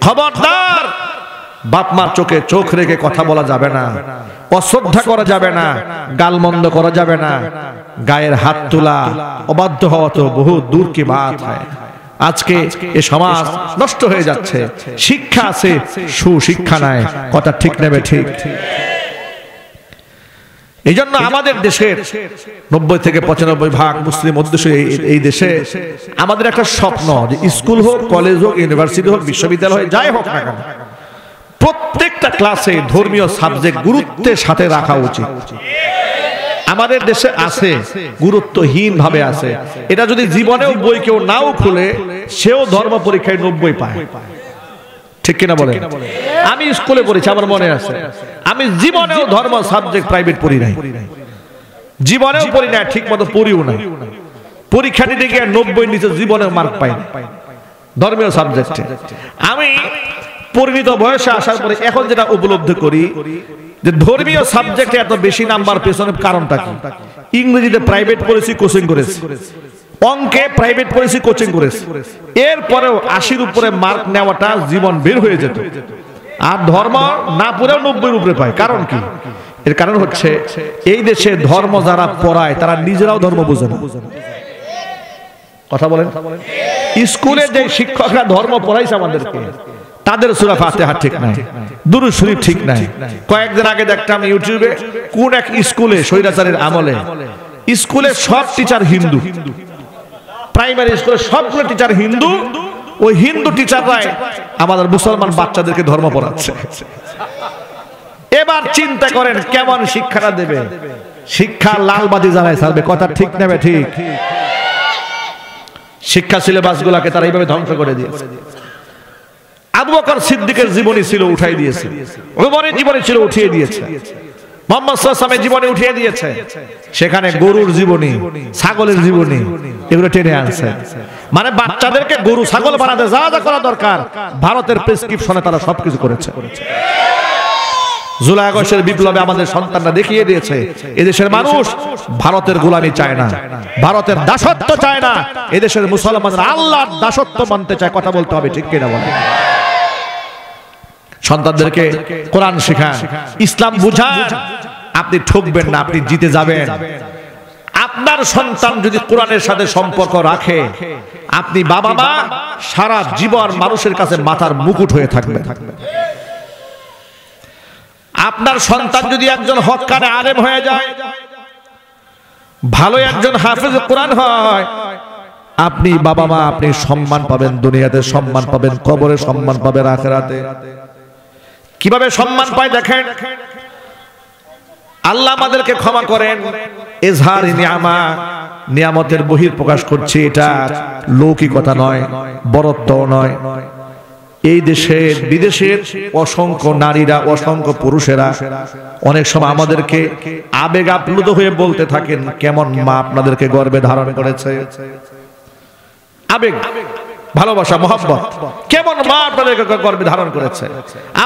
খবরদার বাপ মার চোখে চোখ রেখে কথা বলা যাবে না, অশ্রদ্ধা করা যাবে না, গালমন্দ করা যাবে না, গায়ের হাত তোলা, অবাধ্য হওয়া তো বহু দূর কি বাত হয়। আজকে এ সমাজ নষ্ট হয়ে যাচ্ছে, শিক্ষা আছে সুশিক্ষা নাই, কথা ঠিক নেবে ঠিক। এই জন্য আমাদের দেশের 90 থেকে 95 ভাগ মুসলিম অধ্যুষিত এই দেশে আমাদের একটা স্বপ্ন যে স্কুল হোক, কলেজ হোক, ইউনিভার্সিটি হোক, বিশ্ববিদ্যালয় হোক, যাই হোক না কেন, প্রত্যেকটা ক্লাসে ধর্মীয় সাবজেক্ট গুরুত্বের সাথে রাখা উচিত। আমাদের দেশে আছে, গুরুত্বহীন ভাবে আছে। এটা যদি জীবনেও বই কেউ নাও খুলে সেও ধর্ম পরীক্ষায় 90 পায়, ঠিক কিনা বলেন? আমি স্কুলে পড়েছি, আমার মনে আছে, আমি জীবনেও ধর্ম সাবজেক্ট প্রাইভেট পড়ি নাই, জীবনেও পড়ি না, ঠিক মতো পড়িও না। পরীক্ষা দিতে গিয়ে 90 নিচে জীবনের মার্ক পাই ধর্মীয় সাবজেক্টে। আমি পরিণত বয়সে আসার পরে এখন যেটা উপলব্ধি করি যে ধর্মীয় সাবজেক্টে এত বেশি নাম্বার পেছনের কারণটা কি? ইংরেজিতে প্রাইভেট পড়েছি, কোচিং করেছি, অঙ্কে প্রাইভেট পড়েছি, কোচিং করেছি, এরপরেও 80-র উপরে মার্ক নেওয়াটা জীবন বের হয়ে যেত। আর ধর্ম না পড়েও 90-এর উপরে পায়। কারণ কি? এর কারণ হচ্ছে এই দেশে ধর্ম যারা পড়ায় তারা নিজেরাও ধর্ম বোঝে না। কথা বলেন। স্কুলে যে শিক্ষকরা ধর্ম পড়াইছে আমাদেরকে, তাদের সূরা ফাতিহা ঠিক নাই, দুরূদ শরীফ ঠিক নাই। কয়েকদিন আগে দেখতাম ইউটিউবে কোন এক স্কুলে স্বৈরাচারের আমলে স্কুলে সব টিচার হিন্দু, প্রাইমারি স্কুলে সবগুলো টিচার হিন্দু। ওই হিন্দু টিচাররাই আমাদের মুসলমান বাচ্চাদেরকে ধর্ম পড়াচ্ছে। এবার চিন্তা করেন কেমন শিক্ষাটা দেবে? শিক্ষা লালবাতি জ্বালায় ছাড়বে। কথা ঠিক নেবে? ঠিক। শিক্ষা সিলেবাস গুলাকে তারা এইভাবে ধ্বংস করে দিয়েছে। আবু বকর সিদ্দিকের জীবনী ছিল, উঠাই দিয়েছে। ওমরের জীবনী ছিল, উঠিয়ে দিয়েছে। মুহাম্মদ সাল্লাল্লাহু আলাইহি ওয়াসাল্লামের জীবনী উঠিয়ে দিয়েছে। সেখানে গরুর জীবনী, ছাগলের জীবনী এগুলো টেনে আনছে। মানে বাচ্চাদেরকে গরু ছাগল বানাতে যা যা করা দরকার ভারতের প্রেসক্রিপশনে তারা সবকিছু করেছে। জুলাই আগস্টের বিপ্লবে আমাদের সন্তানরা দেখিয়ে দিয়েছে এদেশের মানুষ ভারতের গোলামি চায় না, ভারতের দাসত্ব চায় না। এদেশের মুসলমানরা আল্লাহর দাসত্ব মানতে চায়। কথা বলতে হবে, ঠিক কিনা বলেন? সন্তানদেরকে কোরআন শেখান, ইসলাম বুঝান। আপনি ঠকবেন না, আপনি জিতে যাবেন। আপনার সন্তান যদি কোরআনের সাথে সম্পর্ক রাখে, আপনি বাবা মা সারা জীবন মানুষের কাছে মাথার মুকুট হয়ে থাকবে। আপনার সন্তান যদি একজন হক্কানে আলেম হয়ে যায়, ভালো একজন হাফেজ কোরআন হয়, আপনি বাবা মা আপনি সম্মান পাবেন, দুনিয়াতে সম্মান পাবেন, কবরে সম্মান পাবেন, আখিরাতে। কিভাবে সম্মান পায় দেখেন। আল্লাহ আমাদেরকে ক্ষমা করেন। ইজহার নিয়ামা, নিয়ামতের বহির প্রকাশ করছে, এটা লৌকিকতা নয়, বরত্বও নয়। এই দেশের বিদেশের অসংখ্য নারীরা, অসংখ্য পুরুষেরা অনেক সময় আমাদেরকে আবেগ আপ্লুত হয়ে বলতে থাকেন, কেমন মা আপনাদেরকে গর্ভে ধারণ করেছে। আবেগ, ভালোবাসা, মহব্বত, কেমন মা আপনাদেরকে গর্ভে ধারণ করেছে।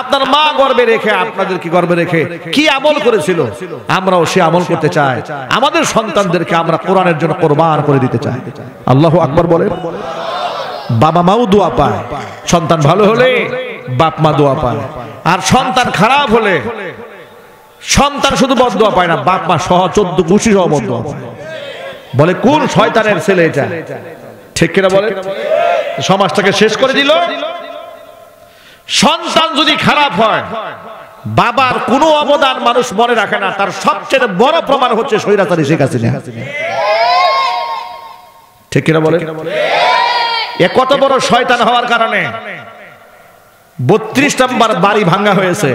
আপনার মা গর্ভে রেখে, আপনাদেরকে গর্ভে রেখে কি আমল করেছিল, আমরাও সে আমল করতে চাই। আমাদের সন্তানদেরকে আমরা কোরআনের জন্য কোরবান করে দিতে চাই। আল্লাহু আকবার বলেন। বাবা মাও দোয়া পায়, সন্তান ভালো হলে বাপ মা দোয়া পায়। আর সন্তান খারাপ হলে সন্তান শুধু বদদোয়া পায় না, বাপ মা সহ 14 গোষ্ঠী সহ বদদোয়া পায়। বলে কোন শয়তানের ছেলে এটা, ঠিক কিনা বলে? সমাজটাকে শেষ করে দিল। সন্তান যদি খারাপ হয়, বাবার কোনো অবদান মানুষ মনে রাখে না। তার সবচেয়ে বড় প্রমাণ হচ্ছে স্বৈরাচারী শেখ হাসিনা। ঠিক কিনা বলে? এ কত বড় শয়তান হওয়ার কারণে 32 নম্বর বাড়ি ভাঙ্গা হয়েছে।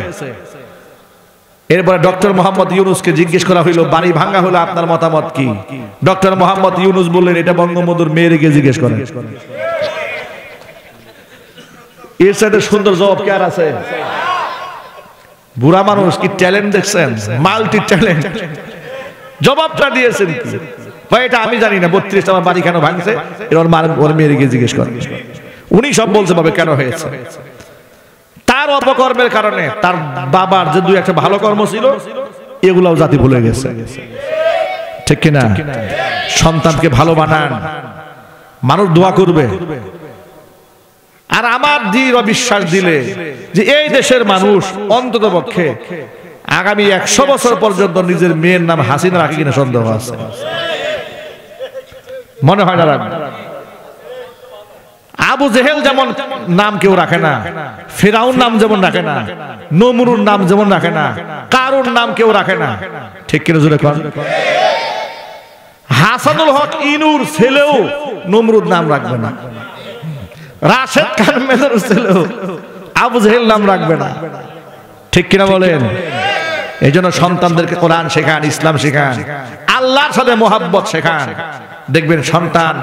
এরপরে ডক্টর মোহাম্মদ ইউনূসকে জিজ্ঞেস করা হইল, বাড়ি ভাঙ্গা হলো আপনার মতামত কি? ডক্টর মোহাম্মদ ইউনূস বললেন, এটা বঙ্গবন্ধুর মেয়েকে জিজ্ঞেস করেন। এর সাথে সুন্দর জবাব কি আর আছে? বুড়া মানুষ, কি ট্যালেন্ট দেখছেন, মাল্টি ট্যালেন্ট। জবাবটা দিয়েছেন কি? এটা আমি জানি না 32 আমার বাড়ি কেন ভাঙছে, ওর মেয়েকে জিজ্ঞেস করেন। উনি সব বলতে পারবে কেন হয়েছে। তার অপকর্মের কারণে তার বাবার যে দুই একটা ভালো কর্ম ছিল, এগুলাও জাতি ভুলে গেছে। ঠিক কিনা? সন্তানকে ভালো বানান, মানুষ দোয়া করবে। আর আমার দৃঢ় বিশ্বাস দিলে যে এই দেশের মানুষ অন্ততপক্ষে আগামী 100 বছর পর্যন্ত নিজের মেয়ের নাম হাসিনা রাখে কিনা সন্দেহ আছে। মনে হয় না রাখবে। আবু জেহেল যেমন নাম কেউ রাখে না, ফিরাউন নাম যেমন রাখে না, নমরুদ নাম যেমন রাখে না, কারুন নাম কেউ রাখে না। ঠিক কিনা জোরে কোন? হাসানুল হক ইনুর ছেলেও নমরুদ নাম রাখবে না, রাশেদ খান মেজর ছেলেও আবু জেহেল নাম রাখবে না। ঠিক কিনা বলেন? এই জন্য সন্তানদেরকে কোরআন শেখান, ইসলাম শেখান, আল্লাহর সাথে মোহাব্বত শেখান। দেখবেন সন্তান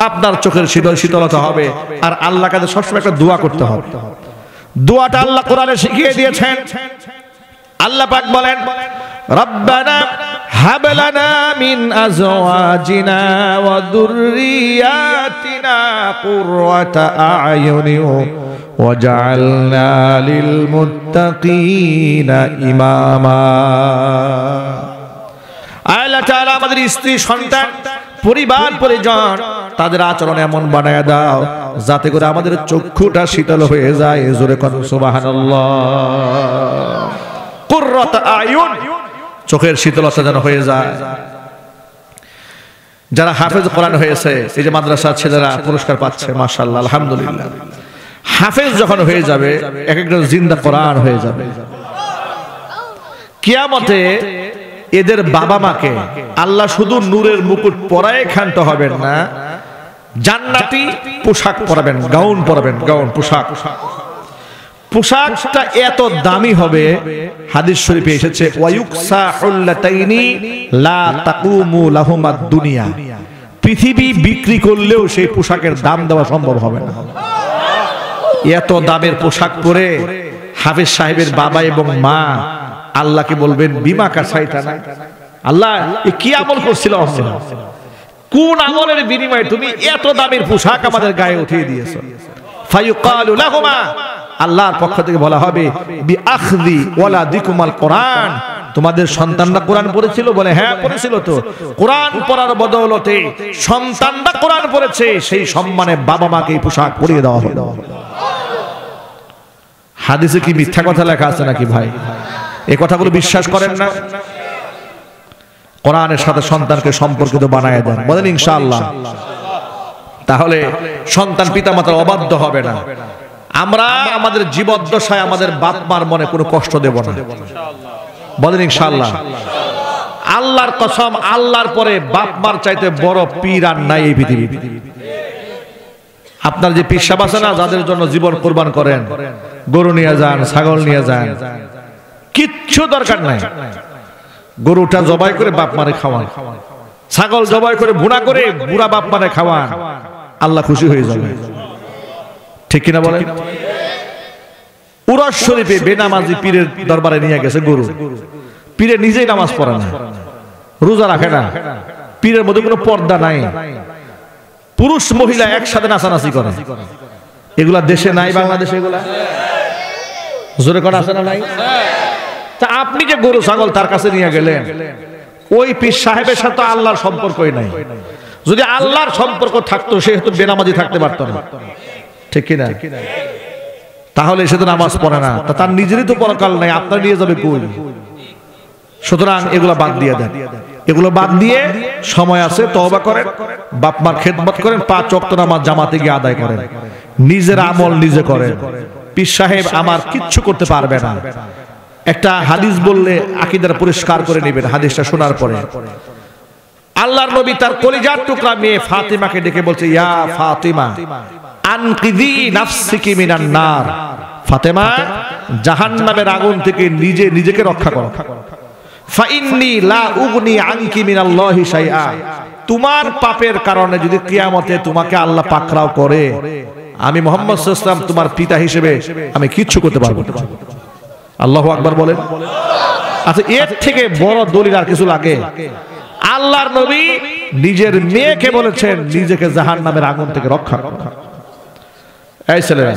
আপনার চোখের শীতলতা হবে। আর আল্লাহর কাছে সবসময় একটা দোয়া করতে হবে। দোয়াটা আল্লাহ কোরআনে শিখিয়ে দিয়েছেন। আল্লাহ পাক বলেন, রব্বানা হাব লানা মিন আজওয়াজিনা ওয়া যুররিয়াতিনা কুররাতা আ'য়ুনিন ওয়াজআলনা লিল মুত্তাকিনা ইমামা। আল্লাহ তাআলা আমাদের স্ত্রী সন্তান পরিবার পরিজন তাদের আচরণ এমন বানায় দাও যাতে করে আমাদের চক্ষুটা শীতল হয়ে যায়। জোরে কোন সুবহানাল্লাহ। কুররাত আয়ুন, চোখের শীতলতা যেন হয়ে যায়। যারা হাফেজ কোরআন হয়েছে, এই যে মাদ্রাসার ছেলেরা পুরস্কার পাচ্ছে, মাশাআল্লাহ, আলহামদুলিল্লাহ। হাফেজ যখন হয়ে যাবে, এক একজন জিন্দা কোরআন হয়ে যাবে। কিয়ামতে এদের বাবা মাকে আল্লাহ শুধু নূরের মুকুট পরায় ক্ষান্ত হবেন না, জান্নাতি পোশাক পরাবেন, গাউন পরাবেন, গাউন পোশাক। পোশাকটা এত দামি হবে, হাদিস শরীফে এসেছে ওয়ায়ুকসাহুল্লাতাইনি লা তাকুমু লাহুমাদ দুনিয়া, পৃথিবী বিক্রি করলেও সেই পোশাকের দাম দেওয়া সম্ভব হবে না। এত দামের পোশাক পরে হাফেজ সাহেবের বাবা এবং মা আল্লাহকে বলবেন বিমা কাসাইতানা, আল্লাহ এ কি আমল করছিল, কোন আমলের বিনিময়ে তুমি এত দামের পোশাক আমাদের গায়ে উঠিয়ে দিয়েছো। ফায়ুকালু লাহুমা, আল্লাহর পক্ষ থেকে বলা হবে বিআখযি ওয়ালাদিকুমাল কোরআন, তোমাদের সন্তানরা কোরআন পড়েছিল? বলে হ্যাঁ পড়েছিল। তো কোরআন পড়ার বদৌলতে সন্তানরা কোরআন পড়েছে, সেই সম্মানে বাবা মাকে এই পোশাক পরিয়ে দেওয়া হবে। হাদিসে কি মিথ্যা কথা লেখা আছে নাকি ভাই? এই কথাগুলো বিশ্বাস করেন না? কোরআনের সাথে সন্তানকে সম্পর্কিত বানায় দেন, বলেন ইনশাআল্লাহ। তাহলে সন্তান পিতামাতার অবাধ্য হবে না। আমরা আমাদের জীবদ্দশায় আমাদের বাপ মার মনে কোনো কষ্ট দেব না, বলেন ইনশাআল্লাহ। আল্লাহর কসম, আল্লাহর পরে বাপ মার চাইতে বড় পীর আর নাই এই পৃথিবীতে। আপনার যে পীর সাহেব আছে না, যাদের জন্য জীবন কুরবান করেন, গরু নিয়ে যান, ছাগল নিয়ে যান, কিচ্ছু দরকার নাই। গরুটা জবাই করে বাপ মারে খাওয়ান, ছাগল জবাই করে ভুনা করে বুড়া বাপ মারে খাওয়ান, আল্লাহ খুশি হয়ে যাবে। ঠিক কিনা বলেন? উরস শরীফে বেনামাজি পীরের দরবারে নিয়ে গেছে গরু, পীরে নিজেই নামাজ পড়ে না, রোজা রাখে না, পীরের মধ্যে কোনো পর্দা নাই, পুরুষ মহিলা একসাথে নাচানাচি করে। এগুলা দেশে নাই, বাংলাদেশে এগুলা জোরে করা আছে না নাই? তা আপনি যে গরু ছাগল তার কাছে নিয়ে গেলেন, ওই পীর সাহেবের সাথে আল্লাহর সম্পর্কই নাই। যদি আল্লাহর সম্পর্ক থাকতো, সে হয়তো বেনামাজি থাকতে পারতো না, ঠিক কিনা? তাহলে সে তো নামাজ পড়ে না, তার নিজেরই তো পরকাল নাই, আপনার নিয়ে যাবে কই? সুতরাং এগুলো বাদ দিয়ে দেন, এগুলো বাদ দিয়ে সময় আছে তওবা করেন, বাপ মার খেদমত করেন, 5 ওয়াক্ত নামাজ জামাতে গিয়ে আদায় করেন, নিজের আমল নিজে করেন। পীর সাহেব আমার কিচ্ছু করতে পারবে না। একটা হাদিস বললে আকীদার পরিষ্কার করে নেবেন। হাদিসটা শোনার পরে আল্লাহর নবী তার কলিজার টুকরা মেয়ে ফাতিমাকে ডেকে বলছে, ইয়া ফাতিমা আনকিযি নাফসিকি মিনান নার, ফাতেমা জাহান্নামের আগুন থেকে নিজেকে রক্ষা করো। ফাইন্নী লা উগনি আনকি মিনাল্লাহি শাইআ, তোমার পাপের কারণে যদি কিয়ামতে তোমাকে আল্লাহ পাকড়াও করে, আমি মুহাম্মদ সাল্লাল্লাহু আলাইহি ওয়াসাল্লাম তোমার পিতা হিসেবে আমি কিচ্ছু করতে পারবো না। আল্লাহু আকবার বলেন। আচ্ছা, এর থেকে বড় দলিল আর কিছু লাগে? আল্লাহর নবী নিজের মেয়েকে বলেছেন নিজেকে জাহান্নামের আগুন থেকে রক্ষা করো। এই ছেলেরা,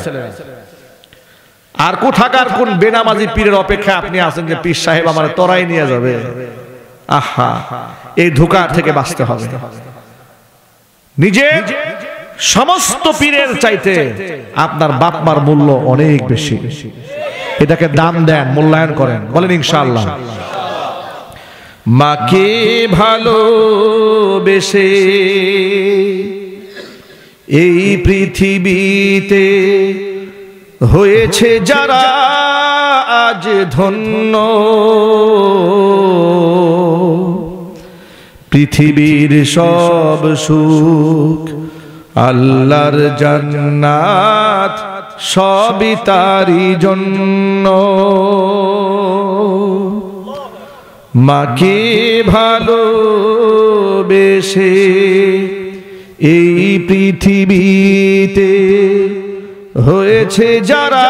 আর কোথাকার কোন বেনামাজি পীরের অপেক্ষা আপনি আছেন যে পীর সাহেব আমার তরাই নিয়ে যাবে? আহা, এই ধোঁকা থেকে বাঁচতে হবে। নিজে সমস্ত পীরের চাইতে আপনার বাপ মার মূল্য অনেক বেশি, এটাকে দাম দেন, মূল্যায়ন করেন, বলেন ইনশাআল্লাহ। মাকে ভালোবেসে এই পৃথিবীতে হয়েছে যারা আজ ধন্য, পৃথিবীর সব সুখ আল্লাহর জান্নাত সবই তারই জন্য। মাকে ভালোবেসে এই পৃথিবীতে হয়েছে যারা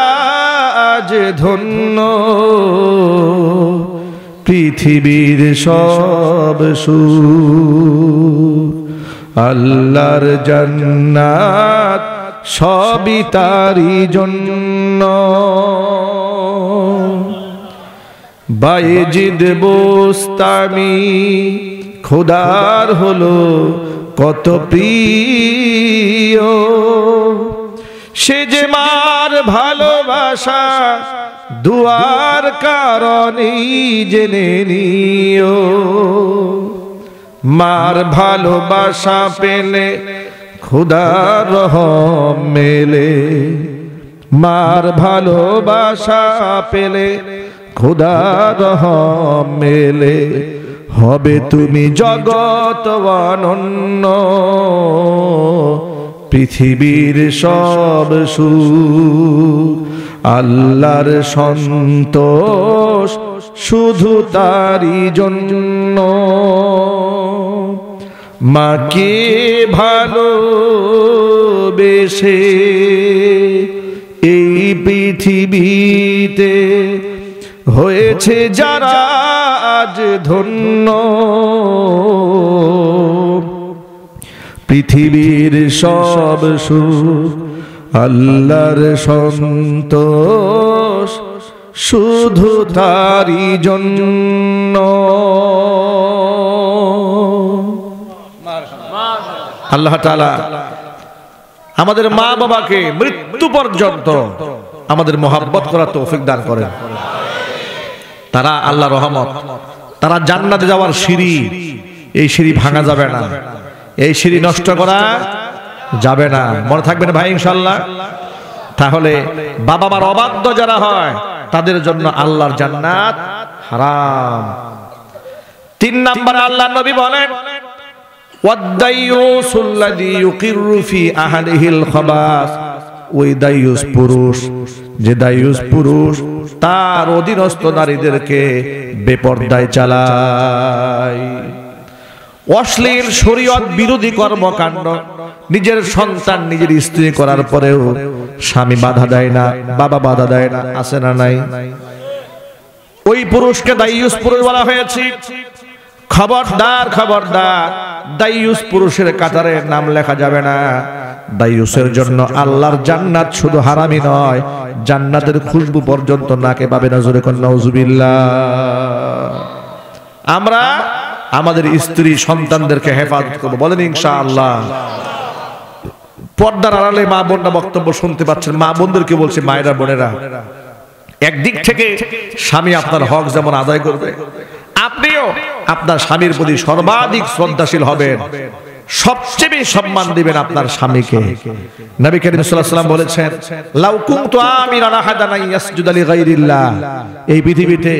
আজ ধন্য, পৃথিবীর সব সুখ আল্লাহর জান্নাত সবই তারই জন্য। বায়েজিদ বোস্তামি খোদার হলো কত প্রিয়, সে যে মার ভালোবাসা দুয়ার কারণেই জেনে নিও। মার ভালোবাসা পেলে খোদার রহম মেলে, মার ভালোবাসা পেলে খোদার রহম মেলে, হবে তুমি জগৎ অনন্য, পৃথিবীর সব সুখ আল্লাহর সন্তোষ শুধু তারই জন্য। মাকে ভালোবেসে এই পৃথিবীতে হয়েছে যারা আজ ধন্য, পৃথিবীর সব সুখ আল্লাহর সন্তোষ শুধু তারই জন্য। আল্লাহ তাআলা আমাদের মা বাবাকে মৃত্যু পর্যন্ত আমাদের মহব্বত করার তৌফিক দান করেন। তারা আল্লাহর রহমত, তারা জান্নাতে যাওয়ার সিঁড়ি, এই সিঁড়ি ভাঙা যাবে না, এই সিঁড়ি নষ্ট করা যাবে না। মনে থাকবেন ভাই ইনশাআল্লাহ। তাহলে বাবা মার অবাধ্য যারা হয় তাদের জন্য আল্লাহর জান্নাত হারাম। 3 নম্বরে আল্লাহর নবী বলেন ওয়াদাইয়ুসুল্লাযী ইউকিরু ফি আহলিহিল খাবাস, ওই দায়ুস পুরুষ, যে দায়ুস পুরুষ তার অধীনস্থ নারীদেরকে বেপরদায় চালায়। অশ্লীল শরীয়ত বিরোধী কর্মকাণ্ড নিজের সন্তান নিজের স্ত্রী করার পরেও স্বামী বাধা দেয় না, বাবা বাধা দেয় না, আছে না নাই? ওই পুরুষকে দায়ুস পুরুষ বলা হয়েছে। খবরদার খবরদার, দায়ুস পুরুষের কাতারে নাম লেখা যাবে না। দায়ুসের জন্য আল্লাহর জান্নাত শুধু হারামই নয়, জান্নাতের খুশবু পর্যন্ত নাকে পাবে না। জোরে কোন নাউজুবিল্লাহ। আমরা আমাদের স্ত্রী সন্তানদেরকে হেফাজত করব, বলেন ইনশাআল্লাহ। পর্দার আড়ালে মা বোনরা বক্তব্য শুনতে পাচ্ছেন, মা বোনদেরকে বলছে, মায়েরা বোনেরা, একদিক থেকে স্বামী আপনার হক যেমন আদায় করবে, আপনিও আপনার স্বামীর প্রতি সর্বাধিক শ্রদ্ধাশীল হবেন, সবচেয়ে বেশি সম্মান দিবেন আপনার স্বামীকে। নবী করিম সাল্লাল্লাহু আলাইহি ওয়াসাল্লাম বলেছেন, লাউ কুনতু আমিরান আহাদান ইয়াসজুদা লিগাইরিল্লাহ, এই পৃথিবীতে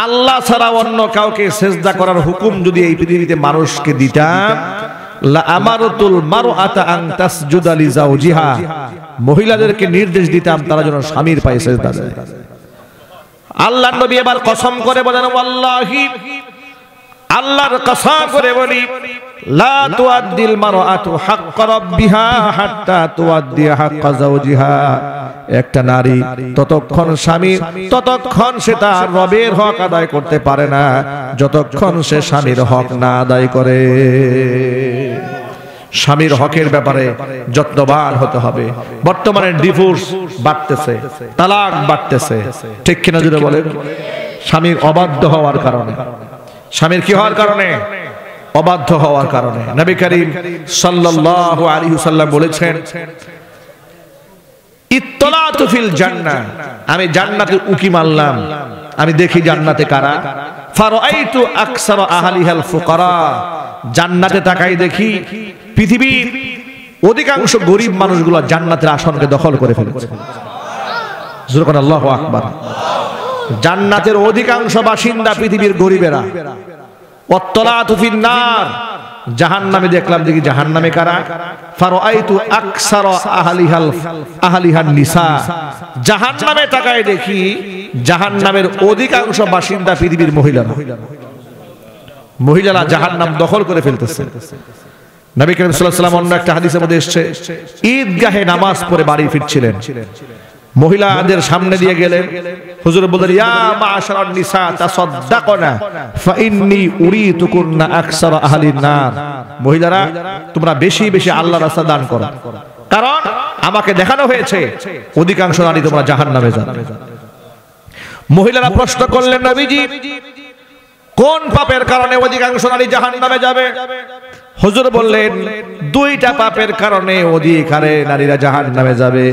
আল্লাহ ছাড়া অন্য কাউকে সেজদা করার হুকুম যদি এই পৃথিবীতে মানুষকে দিতাম, লা আমারতুল মারআতা আন তাসজুদা লিজাওজিহা, মহিলাদেরকে নির্দেশ দিতাম তারা যেন স্বামীর পায়ে সেজদা দেয়। আল্লাহর নবী এবার কসম করে বলেন, ওয়াল্লাহি, আল্লাহর কসম করে বলি, লা তুআদ্দিল মারআতু হাক্কা রাব্বিহা হাত্তা তুআদ্দি হাক্কা যাওজিহা, একটা নারী ততক্ষণ স্বামীর, ততক্ষণ সে তার রবের হক আদায় করতে পারে না যতক্ষণ সে স্বামীর হক না আদায় করে। স্বামীর হকের ব্যাপারে যত্নবান হতে হবে। বর্তমানে ডিভোর্স বাড়তেছে, তালাক বাড়তেছে, ঠিক কিনা জুড়ে বলেন? স্বামীর অবাধ্য হওয়ার কারণে। স্বামীর কি হওয়ার কারণে? অবাধ্য হওয়ার কারণে। নবী করিম সাল্লাল্লাহু আলাইহি ওয়াসাল্লাম বলেছেন, ইত্তলাতু ফিল জান্নাহ, আমি জান্নাতে উকি মারলাম, আমি দেখি জান্নাতে কারা। ফারাআইতু আকসারা আহলিহাল ফুকারা, জান্নাতে তাকাই দেখি পৃথিবীর অধিকাংশ গরিব মানুষগুলো জান্নাতের আসনকে দখল করে ফেলেছে। জোরে বলেন আল্লাহু আকবার। জান্নাতের অধিকাংশ বাসিন্দা পৃথিবীর গরিবেরা। ওয়াত্তলাতু ফিন নার, জাহান্নামে দেখলাম, দেখি জাহান্নামে কারা। ফারাআইতু আকসারা আহলিহান নিসা, জাহান্নামে তাকায় দেখি জাহান্নামের অধিকাংশ বাসিন্দা পৃথিবীর মহিলারা। মহিলারা জাহান্নাম দখল করে ফেলতেছে। নবী করিম সাল্লাল্লাহু আলাইহি ওয়াসাল্লাম অন্য একটা হাদিসের মধ্যে এসেছে, ঈদগাহে নামাজ পড়ে বাড়ি ফিরছিলেন, মহিলাদের সামনে দিয়ে গেলেন, হুজুর বললেন, ইয়া মা'শারান নিসা তাসাদদাকনা ফাইন্নী উরিতুকুন্না আকসারা আহলিন নার, মহিলারা তোমরা বেশি বেশি আল্লাহর রাস্তায় দান করো, কারণ আমাকে দেখানো হয়েছে অধিকাংশ নারী তোমরা জাহান্নামে যাবে। মহিলারা প্রশ্ন করলেন, নবীজি কোন পাপের কারণে অধিকাংশ নারী জাহান্নামে যাবে? হুজুর বললেন দুইটা পাপের কারণে অধিকারে নারীরা জাহান্নামে যাবে।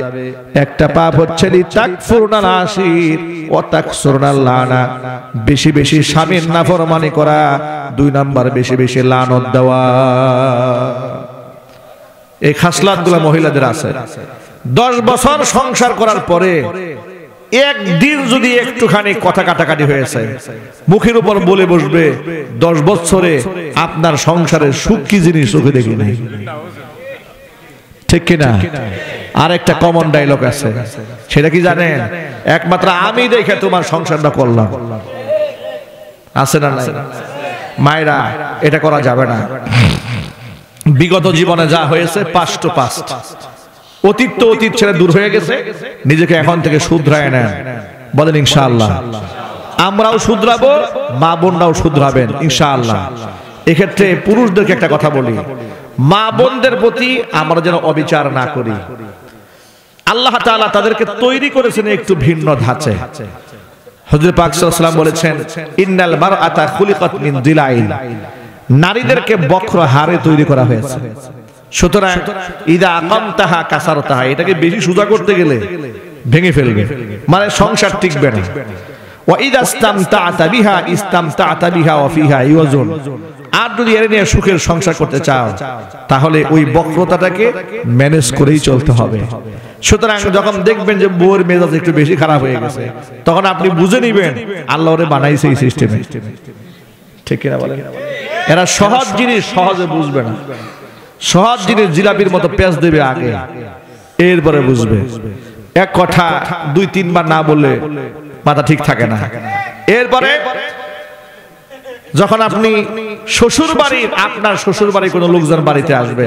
একটা পাপ হচ্ছে লিতাকফুরনাল আশির ওয়া তাকসুরনাল লানা, বেশি বেশি স্বামীর নাফরমানি করা। 2 নাম্বার বেশি বেশি লানত দেওয়া। এই খাসলাতগুলো মহিলাদের আছে। 10 বছর সংসার করার পরে একদিন যদি একটুখানি কথা কাটাকাটি হয়েছে, মুখের উপর বলে বসবে 10 বছরে আপনার সংসারের সুখ কি জিনিস চোখে দেখি নাই। ঠিক কিনা? আর একটা কমন ডায়লগ আছে, সেটা কি জানেন? একমাত্র আমি দেখে তোমার সংসারটা করলাম। আছে না নাই? মায়েরা, এটা করা যাবে না। বিগত জীবনে যা হয়েছে পাস্ট টু পাস্ট, অতীত তো অতীত ছেড়ে দূর হয়ে গেছে। নিজেকে এখন থেকে শুধরায় নেন, বলেন ইনশাআল্লাহ। আমরাও শুধরাবো, মা বোনরাও শুধরাবেন ইনশাআল্লাহ। এক্ষেত্রে পুরুষদেরকে একটা কথা বলি, মা বোনদের প্রতি আমরা যেন অবিচার না করি। আল্লাহ তাআলা তাদেরকে তৈরি করেছেন একটু ভিন্ন ধাঁচে। হযরত পাক সাল্লাল্লাহু আলাইহি ওয়াসাল্লাম বলেছেন, ইন্নাল মারআতা খুলিকাত মিন দিলাইন, নারীদেরকে বক্র হাড়ে তৈরি করা হয়েছে। সুতরাং ইদা আকামতাহা কাসারতাহা, এটাকে বেশি সোজা করতে গেলে ভেঙে ফেলবে, মানে সংসার টিকবে না। ওয়া ইদা ইসতামতা'তা বিহা ইসতামতা'তা বিহা ওয়া ফিহা ইওয়াজুন, আর যদি এর নিয়ে সুখের সংসার করতে চাও তাহলে ওই বক্রতাটাকে ম্যানেজ করেই চলতে হবে। সুতরাং যখন দেখবেন যে বউয়ের মেজাজ একটু বেশি খারাপ হয়ে গেছে, তখন আপনি বুঝে নেবেন আল্লাহ ওরে বানাইছে এই সিস্টেমে। ঠিক কিনা বলেন? এরা সহজ জিনিস সহজে বুঝবে না। সহজ জিনিস জিলাপির মতো পেঁচ দেবে আগে, এরপরে বুঝবে। এক কথা 2-3 বার না বললে মাথা ঠিক থাকে না। এরপরে যখন আপনি শ্বশুর বাড়ির, আপনার শ্বশুর বাড়ির কোনো লোকজন বাড়িতে আসবে,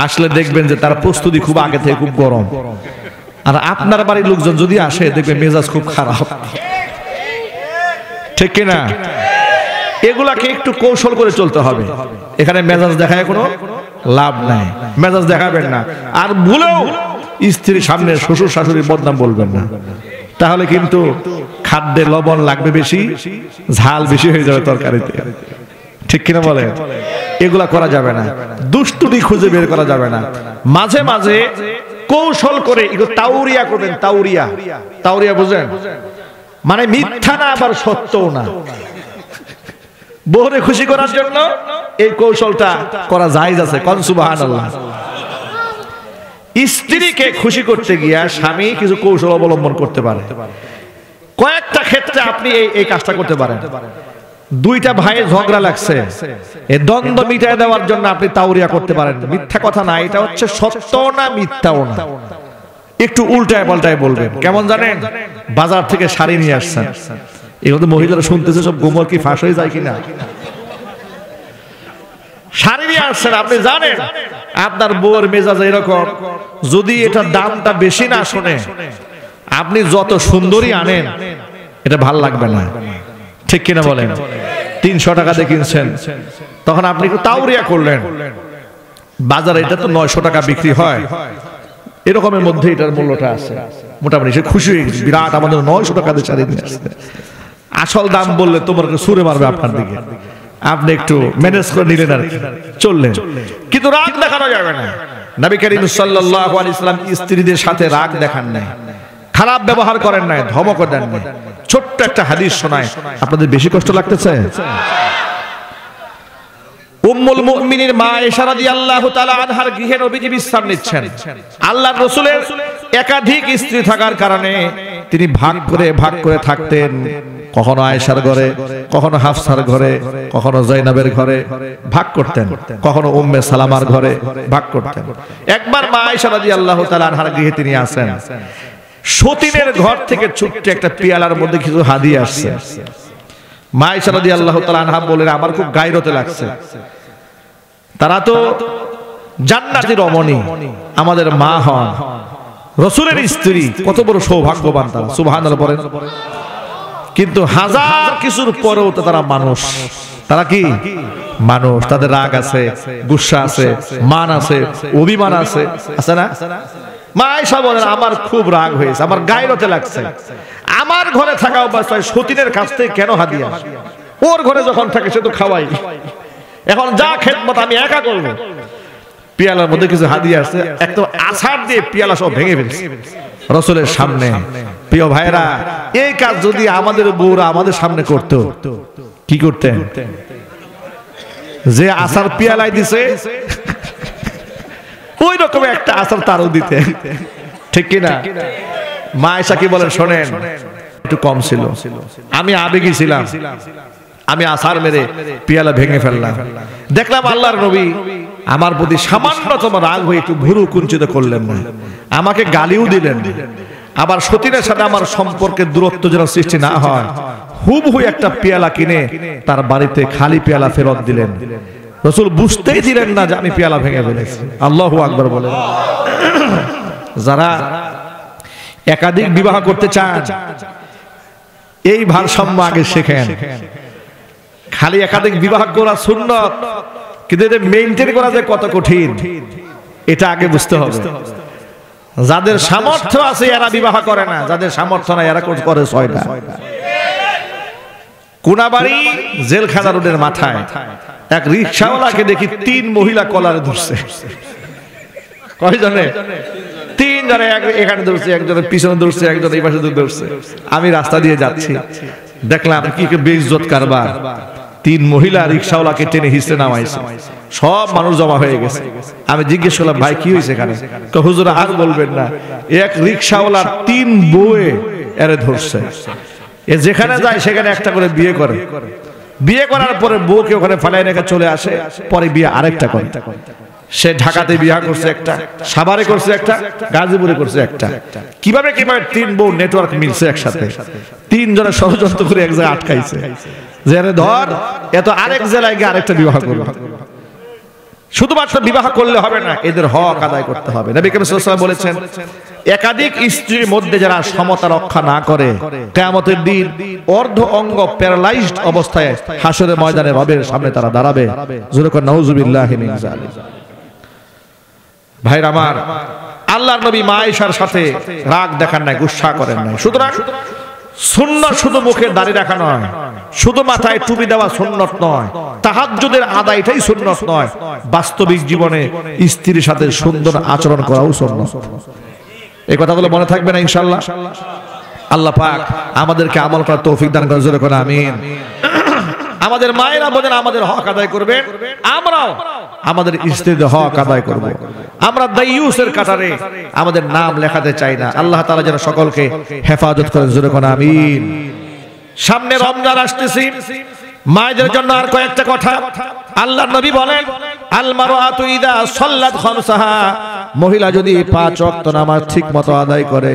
আসলে দেখবেন যে তার প্রস্তুতি খুব আগে থেকে খুব গরম। আর আপনার বাড়ির লোকজন যদি আসে দেখবেন মেজাজ খুব খারাপ। ঠিক কিনা? এগুলাকে একটু কৌশল করে চলতে হবে। এখানে মেজাজ দেখায় কোনো লাভ নাই, মেজাজ দেখাবেন না। আর ভুলেও স্ত্রীর সামনে শ্বশুর শাশুড়ির বদনাম বলবেন না, তাহলে কিন্তু খাদ্যে লবণ লাগবে বেশি, ঝাল বেশি হয়ে যাবে তরকারিতে। ঠিক কিনা বলেন? এগুলা করা যাবে না, দুষ্টুটি খুঁজে বের করা যাবে না। মাঝে মাঝে কৌশল করে একটু তাউরিয়া করবেন। তাউরিয়া, তাউরিয়া বুঝেন? মানে মিথ্যা না আবার সত্যও না, বউরে খুশি করার জন্য এই কৌশলটা করা জায়েজ আছে। কোন সুবহানাল্লাহ। স্ত্রীকে খুশি করতে গিয়া স্বামী কিছু কৌশল অবলম্বন করতে পারে। কয়েকটা ক্ষেত্রে আপনি এই কাজটা করতে পারেন। 2টা ভাইয়ের ঝগড়া লাগছে, এই দ্বন্দ্ব মিটায় দেওয়ার জন্য আপনি তাউরিয়া করতে পারেন। মিথ্যা কথা না, এটা হচ্ছে সত্য না মিথ্যাও না, একটু উল্টায় পাল্টায় বলবেন। কেমন জানেন? বাজার থেকে শাড়ি নিয়ে আসছেন, এগুলো মহিলারা শুনতেছে, সব গোমর কি ফাঁস হয়ে যায় কিনা। শাড়ি নিয়ে আসছেন, আপনি জানেন আপনার বউয়ের মেজাজ এরকম, যদি এটা দামটা বেশি না শোনে, আপনি যত সুন্দরী আনেন এটা ভাল লাগবে না। ঠিক কিনা বলেন? 300 টাকা দিয়ে কিনছেন, তখন আপনি একটু তাউরিয়া করলেন, বাজারে এটা তো 900 টাকা বিক্রি হয়, এরকমের মধ্যে এটার মূল্যটা আছে। মোটামুটি সে খুশি হয়ে গেছে, বিরাট আমাদের 900 টাকা দিয়ে শাড়ি নিয়ে আসছে। আসল দাম বললে তোমার সুরে মারবে আপনার দিকে। আপনি একটু ম্যানেজ করে নিলেন আর চললেন, কিন্তু রাগ দেখানো যাবে না। নবী করিম সাল্লাল্লাহু আলাইহি ওয়াসাল্লাম স্ত্রীদের সাথে রাগ দেখান নাই, খারাপ ব্যবহার করেন নাই, ধমকও দেন নাই। ছোট্ট একটা হাদিস শোনায়, আপনাদের বেশি কষ্ট লাগতেছে? উম্মুল মুমিনিন মা আয়েশা রাদিয়াল্লাহু তাআলা আনহার গৃহে নবীজি বিশ্রাম নিচ্ছেন। আল্লাহর রাসূলের একাধিক স্ত্রী থাকার কারণে তিনি ভাগ করে থাকতেন। কখনো আয়েশার ঘরে, কখনো হাফসার ঘরে, কখনো যায়নাবের ঘরে ভাগ করতেন, কখনো উম্মে সালামার ঘরে ভাগ করতেন। একবার মা আয়েশা রাদিয়াল্লাহু তাআলা আনহার গৃহে তিনি আসেন। সতীনের ঘর থেকে ছোট্ট একটা পেয়ালার মধ্যে কিছু হাদিয়া আসছে। মা আয়েশা রাদিয়াল্লাহু তাআলা আনহা বলেন, আমার খুব গায়রতে লাগছে। তারা তো জান্নাতি রমণী, আমাদের মা হন, রাসূলের স্ত্রী, কত বড় সৌভাগ্যবান তারা, সুবহানাল্লাহ বলেন। কিন্তু হাজার কিছুর পরেও তো তারা মানুষ। তারা কি মানুষ? তাদের রাগ আছে, গুসা আছে, মান আছে, অভিমান আছে, আছে না? মা আয়েশা বলেন, আমার খুব রাগ হয়েছে, আমার গায়রতে লাগছে। আমার ঘরে থাকা অবস্থায় সতীনের কাছ থেকে কেন হাদিয়া? ওর ঘরে যখন থাকে সে তো খাওয়াই, এখন যা খেদমত আমি একা করব। পিয়ালার মধ্যে কিছু হাদিয়া আছে, একদম আছাড় দিয়ে পিয়ালা সব ভেঙে ফেলছে রাসূলের সামনে। প্রিয় ভাইরা, এই কাজ যদি আমাদের বউরা আমাদের সামনে করতো, কি করতেন? যে আছাড় পিয়ালায় দিছে ওই রকম একটা আছাড় তারও দিতে, ঠিক কিনা? মা আয়েশা কি বলেন শোনেন, একটু কম ছিল, আমি আবেগী ছিলাম, আমি আছাড় মেরে পিয়ালা ভেঙে ফেললাম। দেখলাম আল্লাহর নবী আমার প্রতি সামান্যতম রাগ হয়ে একটু ভুরু কুঞ্চিত করলেন না, আমাকে গালিও দিলেন। আবার সতীনের সাথে আমার সম্পর্কের দূরত্ব যেন সৃষ্টি না হয়, হুবহু একটা পেয়ালা কিনে তার বাড়িতে খালি পেয়ালা ফেরত দিলেন। রাসূল বুঝতেই দিলেন না যে আমি পেয়ালা ভেঙে ফেলেছি। আল্লাহু আকবার বলেন। যারা একাধিক বিবাহ করতে চান, এই ভারসাম্য আগে শেখেন। খালি একাধিক বিবাহ করা সুন্নাত, কিন্তু এটা মেইনটেইন করা যে কত কঠিন এটা আগে বুঝতে হবে। যাদের সামর্থ্য আছে এরা বিবাহ করে না, যাদের সামর্থ্য নাই এরা করে 6টা। কোনাবাড়ি জেলখানা রোডের মাথায় এক রিকশাওয়ালাকে দেখি 3 মহিলা কলারে ধরছে। কয়জনে? 3 জনে, এখানে ধরছে, একজনের পিছনে ধরছে, একজন এই পাশে ধরছে। আমি রাস্তা দিয়ে যাচ্ছি, দেখলাম কি বেইজ্জত কারবার। 3 মহিলা রিকশাওয়ালাকে টেনে হিসে নামাইছে, সব মানুষ জমা হয়ে গেছে। আমি জিজ্ঞেস করলাম ভাই কি হয়েছে এখানে? তো হুজুর আর বলবেন না, এক রিকশাওয়ালা 3 বউয়ে এরে ধরছে। এ যেখানে যায় সেখানে একটা করে বিয়ে করে, বিয়ে করার পরে বউকে ওখানে ফেলাই রেখে চলে আসে, পরে বিয়ে আরেকটা করে। সে ঢাকাতে বিয়ে করছে একটা, সাভারে করছে একটা, গাজীপুরে করছে একটা। কিভাবে কিভাবে 3 বউ নেটওয়ার্ক মিলছে একসাথে, 3 জনের ষড়যন্ত্র করে এক জায়গায় আটকাইছে যে আরে ধর এত আরেক জেলায় গিয়ে আরেকটা বিবাহ করবে। শুধুমাত্র বিবাহ করলে হবে না, এদের হক আদায় করতে হবে। নবী করিম সাল্লাল্লাহু আলাইহি ওয়াসাল্লাম বলেছেন, একাধিক স্ত্রীর মধ্যে যারা সমতা রক্ষা না করে, কিয়ামতের দিন অর্ধ অঙ্গ প্যারালাইজড অবস্থায় হাসরের ময়দানে রবের সামনে তারা দাঁড়াবে। জোরে করে নাউযুবিল্লাহি মিন যালিক। ভাইরা আমার, আল্লাহর নবী মা আয়েশার সাথে রাগ দেখান নাই, গুসা করেন নাই। সুতরাং সুন্নাত শুধু মুখে দাড়ি রাখা নয়, শুধু মাথায় টুপি দেওয়া সুন্নাত নয়, তাহাজ্জুদের আদায়টাই সুন্নাত নয়, বাস্তবিক জীবনে স্ত্রীর সাথে সুন্দর আচরণ করাও সুন্নাত। এই কথাগুলো মনে থাকবে না ইনশাআল্লাহ? আল্লাহ পাক আমাদেরকে আমল করার তৌফিক দান করেন। জোরে করে আমিন। আমাদের মায়েরা বোনেন আমাদের হক আদায় করবেন, আমরাও আমাদের স্ত্রীদের হক আদায় করব। আমরা দাইয়ুসের কাতারে আমাদের নাম লেখাতে চাই না। আল্লাহ তাআলা যেন সকলকে হেফাজত করেন। জোরে করে আমিন। সামনে রমজান আসতেছে, মায়েদের জন্য আর কয়েকটা কথা। আল্লাহর নবী বলেন, আল মারআতু ইযা সাল্লাত খামসাহা, মহিলা যদি 5 ওয়াক্ত নামাজ ঠিকমতো আদায় করে,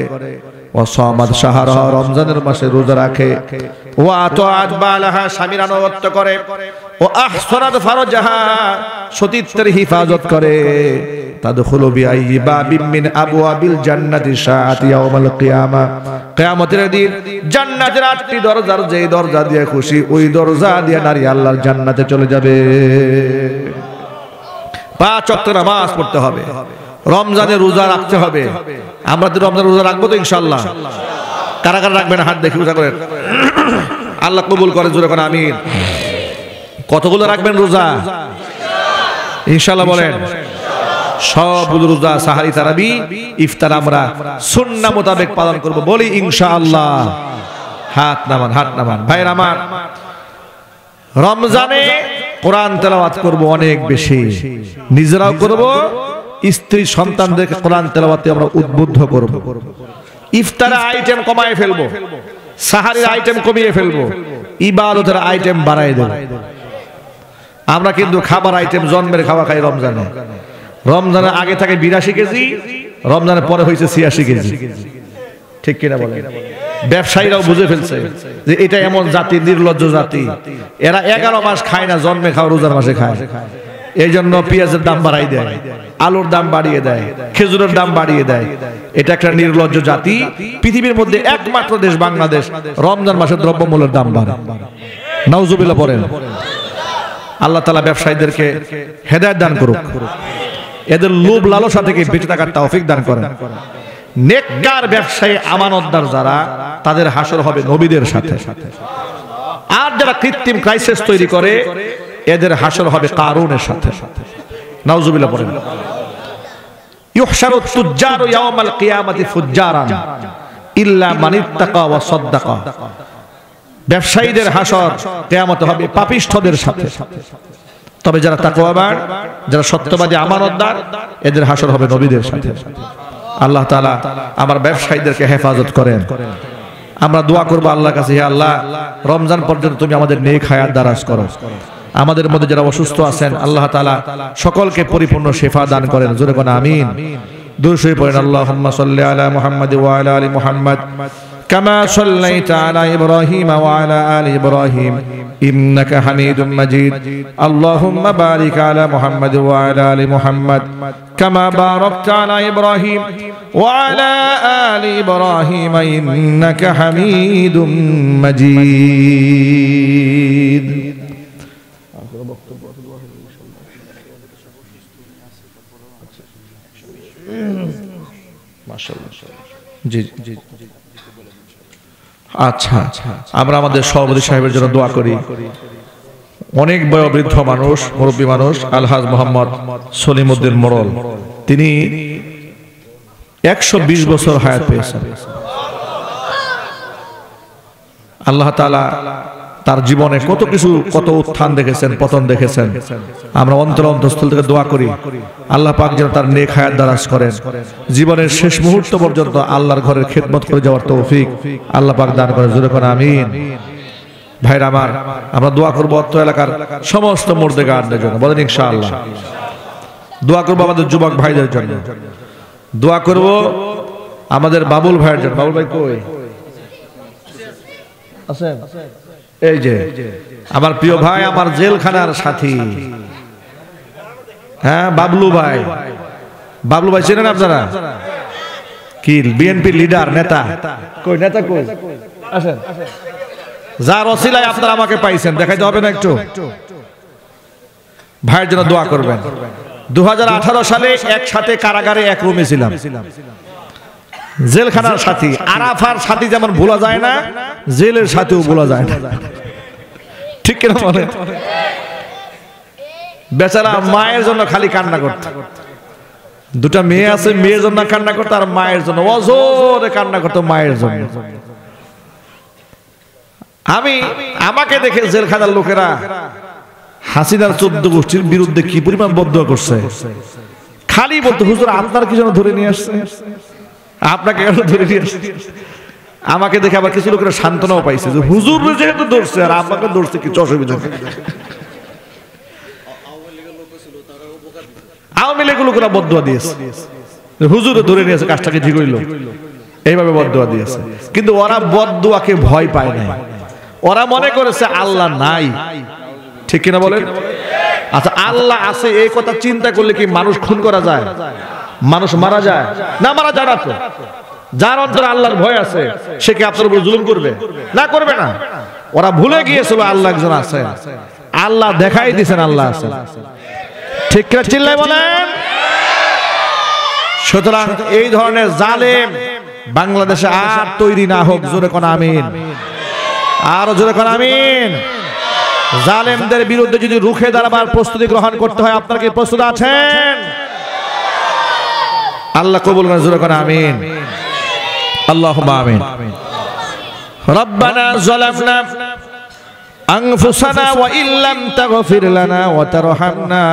ও সামাদ শাহরাহা, রমজানের মাসে রোজা রাখে, ও আতাআত বালাহা, স্বামীর আনুগত্য করে, ও আহসানাত ফারজাহা, সতীত্বের হিফাজত করে, তাদখুলু বিআইয়ি বাবিন মিন আবওয়াবিল জান্নাতি শাআতি ইয়াউমাল কিয়ামা, কিয়ামতের দিন জান্নাতের 8টি দরজার যেই দরজা দিয়ে খুশি ওই দরজা দিয়ে নারী আল্লাহর জান্নাতে চলে যাবে। 5 ওয়াক্ত নামাজ পড়তে হবে, রমজানে রোজা রাখতে হবে। আমরা তো রমজান রোজা রাখবো তো ইনশাআল্লাহ? কারা কারা রাখবেন হাত দেখি রোজা করেন। আল্লাহ কবুল করে। জোরে করে আমিন। কতগুলো রাখবেন রোজা ইনশাআল্লাহ বলেন? সবগুলো রোজা, সাহারি, তারাবি, ইফতার আমরা সুন্নাহ মোতাবেক পালন করব। বলি ইনশাআল্লাহ। হাত নামান, হাত নামান। ভাইরা আমার, রমজানে কোরআন তেলাওয়াত করব অনেক বেশি, নিজেরাও করব, স্ত্রী সন্তানদেরকে কোরআন তেলাওয়াতে আমরা উদ্বুদ্ধ করব। ইফতারের আইটেম কমায় ফেলবো, সাহারির আইটেম কমিয়ে ফেলবো, ইবাদতের আইটেম বাড়ায় দেব। আমরা কিন্তু খাবার আইটেম জন্মের খাওয়া খাই রমজানে। রমজানের আগে থাকে 82 কেজি, রমজানের পরে হয়েছে 86 কেজি। ঠিক কিনা বলেন? ব্যবসায়ীরাও বুঝে ফেলছে যে এটা এমন জাতি, নির্লজ্জ জাতি, এরা 11 মাস খায় না, জন্মে খাওয়া রোজার মাসে খায়। এই জন্য পেঁয়াজের দাম বাড়াই দেয়, আলুর দাম বাড়িয়ে দেয়, খেজুরের দাম বাড়িয়ে দেয়। এটা একটা নির্লজ্জ জাতি। পৃথিবীর মধ্যে একমাত্র দেশ বাংলাদেশ, রমজান মাসে দ্রব্যমূল্যের দাম বাড়ে। নাউজুবিল্লাহ পড়েন। আল্লাহ তাআলা ব্যবসায়ীদেরকে হেদায়েত দান করুক, এদের লোভ লালসা থেকে বেঁচে থাকার তৌফিক দান করেন। নেককার ব্যবসায়ী, আমানতদার যারা, তাদের হাসর হবে নবীদের সাথে। আর যারা কৃত্রিম ক্রাইসিস তৈরি করে, এদের হাসর হবে কারুনের সাথে। নাউজুবিল্লাহ পড়েন। ইউহশারুত তুজ্জারু ইয়াওমাল কিয়ামাতি ফুজ্জারান ইল্লা মান ইত্তাকা ওয়া সাদ্দাকা। ব্যবসায়ীদের হাসর কিয়ামতে হবে পাপিষ্ঠদের সাথে, তবে যারা তাকওয়াবান, যারা সত্যবাদী, আমানতদার, এদের হাসর হবে নবীদের সাথে। আল্লাহ তাআলা আমার ব্যবসায়ীদেরকে হেফাজত করেন। আমরা দোয়া করব আল্লাহর কাছে, হে আল্লাহ রমজান পর্যন্ত তুমি আমাদের নেক হায়াত দারাজ করো। আমাদের মধ্যে যারা অসুস্থ আছেন আল্লাহ তাআলা সকলকে পরিপূর্ণ শিফা দান করেন। জোরে কোন আমিন। দুরূদ শরীফ পড়েন। আল্লাহুম্মা সাল্লি আলা মুহাম্মাদ ওয়া আলা আলি মুহাম্মাদ কামা সাল্লাইতা আলা ইব্রাহিম ওয়া আলা আলি ইব্রাহিম ইন্নাকা হামিদুম মাজিদ। আল্লাহুম্মা বারিক আলা মুহাম্মাদ ওয়া আলা আলি মুহাম্মাদ কামা বারাকতা আলা ইব্রাহিম ওয়া আলা আলি ইব্রাহিম ইন্নাকা হামিদুম মাজিদ। জি জি, আচ্ছা, আমরা আমাদের সভাপতি সাহেবের জন্য দোয়া করি। অনেক বয়োবৃদ্ধ মানুষ, মুরব্বী মানুষ, আলহাজ মোহাম্মদ সলিমউদ্দিন মোড়ল, তিনি 120 বছর হায়াত পেয়েছেন। আল্লাহ তাআলা তার জীবনে কত কিছু, কত উত্থান দেখেছেন, পতন দেখেছেন। আমরা অন্তরস্থল থেকে দোয়া করি আল্লাহ পাক যেন তার নেক হায়াত দারাজ করেন, জীবনের শেষ মুহূর্ত পর্যন্ত আল্লাহর ঘরের খেদমত করে যাওয়ার তৌফিক আল্লাহ পাক দান করেন। জোরে কোন আমিন। ভাইরা আমার, আমরা দোয়া করব অত্র এলাকার সমস্ত মুর্দেগারদের জন্য, বলেন ইনশাআল্লাহ। দোয়া করব আমাদের যুবক ভাইদের জন্য, দোয়া করব আমাদের বাবুল ভাইয়ের জন্য। বাবুল ভাই কই আছেন? এই যে আমার প্রিয় ভাই, আমার জেলখানার সাথী, হ্যাঁ বাবলু ভাই। বাবলু ভাই চেনেন আপনারা? কি বিএনপি লিডার, নেতা। কই নেতা কই? আসেন। যার ওসিলায় আপনারা আমাকে পাইছেন, দেখাইতে হবে না একটু? ভাইয়ের জন্য দোয়া করবেন। 2018 সালে একসাথে কারাগারে এক রুমে ছিলাম, জেলখানার সাথী। আরাফার সাথী যেমন ভোলা যায় না, জেলের সাথেও ভোলা যায় না, ঠিক কিনা বলেন? বেচারা মায়ের জন্য খালি কান্না করত। দুটা মেয়ে আছে, মেয়ের জন্য কান্না করতো, আর মায়ের জন্য অজোরে কান্না করতো, মায়ের জন্য। আমাকে দেখে জেলখানার লোকেরা হাসিনার 14 গোষ্ঠীর বিরুদ্ধে কি পরিমাণ বদদোয়া করছে। খালি বলতো, হুজুর আপনার কি যেন ধরে নিয়ে আসছে, আপনাকে কেন ধরে নিয়ে আসছে। আমাকে দেখে আবার কিছু লোকেরা সান্ত্বনাও পাইছে যে হুজুর যেহেতু ধরছে আর আমাকে ধরছে, কিছু অসুবিধা নেই। আওয়ামী লীগের লোকেরা বদদোয়া দিয়েছে, হুজুর ধরে নিয়েছে, কাজটাকে ঠিক হইল, এইভাবে বদদোয়া দিয়েছে। কিন্তু ওরা বদদোয়াকে ভয় পায় না, ওরা মনে করেছে আল্লাহ নাই, ঠিক কিনা বলেন? আচ্ছা, আল্লাহ আছে এই কথা চিন্তা করলে কি মানুষ খুন করা যায়? মানুষ মারা যায় না? মারা যায় না তো। যার অন্তরে আল্লাহর ভয় আছে সে কি আপনার উপর জুলুম করবে? না, করবে না। ওরা ভুলে গিয়েছিল আল্লাহ একজন আছে, আল্লাহ দেখাই দিয়েছেন আল্লাহ আছে, ঠিক কিনা চিল্লায় বলেন? সুতরাং এই ধরনের জালেম বাংলাদেশে আর তৈরি না হোক। জোরে কোন আমিন। আরো জোরে কোন আমিন। জালেমদের বিরুদ্ধে যদি রুখে দাঁড়াবার প্রস্তুতি গ্রহণ করতে হয়, আপনারা কি প্রস্তুত আছেন? আল্লাহ কবুল করেন। জোরে কোন আমিন। আল্লাহুম্মা আমিন। রব্বানা যালামনা আনফুসানা ওয়া ইল্লাম তাগফির লানা ওয়া তারহামনা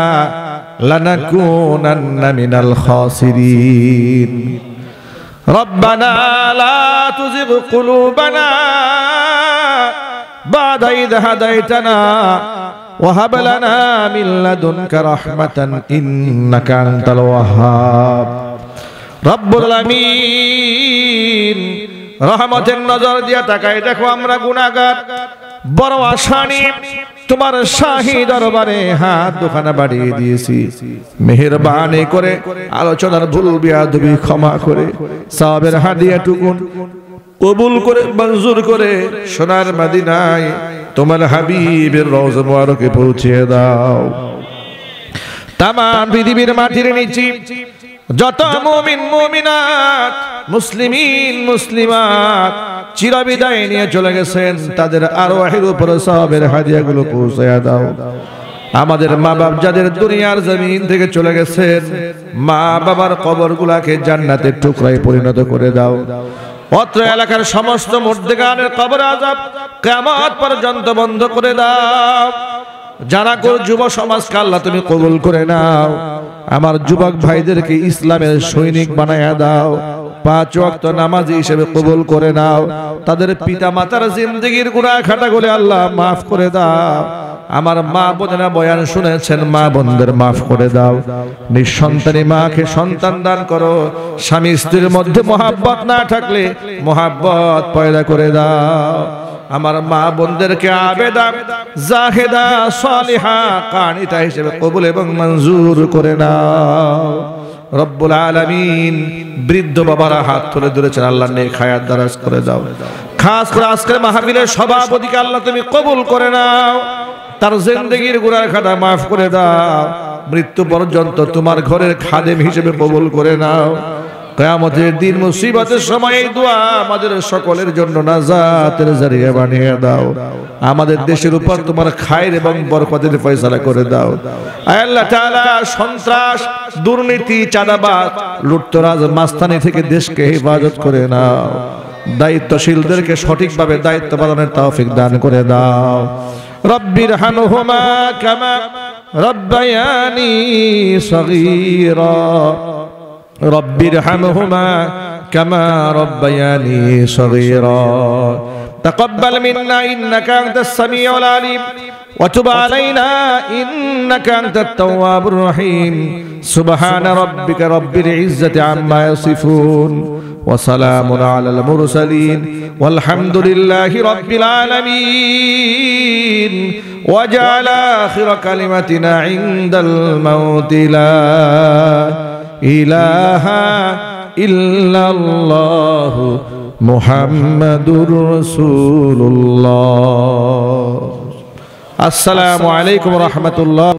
লানাকুনান্না মিনাল খাসিরিন। রব্বানা লা তুযিগ কুলুবানা বা'দা ইয হাদাইতানা ওয়া হাব লানা মিন লাদুনকা রাহমাতান ইন্নাকা আনতাল ওয়াহ্হাব। রব্বুল আলামিন, রহমতের নজর দিয়া তাকায় দেখো আমরা গুনাহগার, বড় আশা নিয়ে তোমার শাহী দরবারে হাত দুখানা বাড়িয়ে দিয়েছি। মেহেরবানি করে আলোচনার ভুল বিয়াদবি ক্ষমা করে সওয়াবের হাদিয়াটুকুন কবুল করে মঞ্জুর করে সোনার মদিনায় তোমার হাবিবের রওজা মুবারকে পৌঁছে দাও। তাম পৃথিবীর মাটির নিচে যত মুমিন মুমিনাত, মুসলিমিন মুসলিমাত চিরবিদায় নিয়ে চলে গেছেন, তাদের আরওয়াহের উপর সওয়াবের হাদিয়াগুলো পৌঁছায়া দাও। আমাদের মা বাপ যাদের দুনিয়ার জমিন থেকে চলে গেছেন, মা বাবার কবরগুলাকে জান্নাতের টুকরায় পরিণত করে দাও। অত্র এলাকার সমস্ত মুর্দেগানের কবর আযাব কিয়ামত পর্যন্ত বন্ধ করে দাও। যারা যুব সমাজকে আল্লাহ তুমি কবুল করে নাও। আমার যুবক ভাইদেরকে ইসলামের সৈনিক বানায়া দাও। 5 ওয়াক্ত নামাজি হিসেবে কবুল করে নাও। তাদের পিতা মাতার জিন্দেগির গুনাহ খাটাগুলো আল্লাহ মাফ করে দাও। আমার মা বোনেরা বয়ান শুনেছেন, মা বোনদের মাফ করে দাও। নিঃসন্তানী মাকে সন্তান দান করো। স্বামী স্ত্রীর মধ্যে মহাব্বত না থাকলে মহাব্বত পয়দা করে দাও। আমার মা বোনদেরকে আবেদা জাহেদা সালিহা কানিতা হিসেবে কবুল এবং মঞ্জুর করে নাও। রব্বুল আলামিন বৃদ্ধ বাবারা হাত তুলে ধরেছেন, আল্লাহ নেক হায়াত দারাজ করে দাও। খাস করে আজকের মাহফিলের সভাপতিকে আল্লাহ তুমি কবুল করে নাও। তার জিন্দেগির গুনাহ খাতা মাফ করে দাও। মৃত্যু পর্যন্ত তোমার ঘরের খাদেম হিসেবে কবুল করে নাও। কিয়ামতের দিন মুসিবতের সময় এই দোয়া আমাদের সকলের জন্য নাজাতের জরিয়া বানিয়ে দাও। আমাদের দেশের উপর তোমার খায়ের এবং বরকতের ফয়সালা করে দাও। আয় আল্লাহ তাআলা, সন্ত্রাস, দুর্নীতি, চাঁদাবাজ, লুটতরাজ, মাস্তানি থেকে দেশকে হেফাজত করে নাও। দায়িত্বশীলদেরকে সঠিকভাবে দায়িত্ব পালনের তৌফিক দান করে দাও। রব্বিরহামহুমা কামা রব্বায়ানি সগীরা। রব্বিরহামহুমা কামা রব্বায়ানি সগীরা। তাকাব্বাল মিন্না ইন্নাকা আনতাস সামিউল আলিম ওয়া তুব আলাইনা ইন্নাকা আনতাত তাওয়াবুর রহিম। সুবহানা রাব্বিকা রাব্বিল ইজ্জাতি আম্মা ইয়াসিফুন ওয়া সালামুন আলাল মুরসালিন ওয়ালহামদুলিল্লাহি রাব্বিল আলামিন। وجعل آخر كلمتنا عند الموت لا إله إلا الله محمد رسول الله. السلام عليكم ورحمة الله.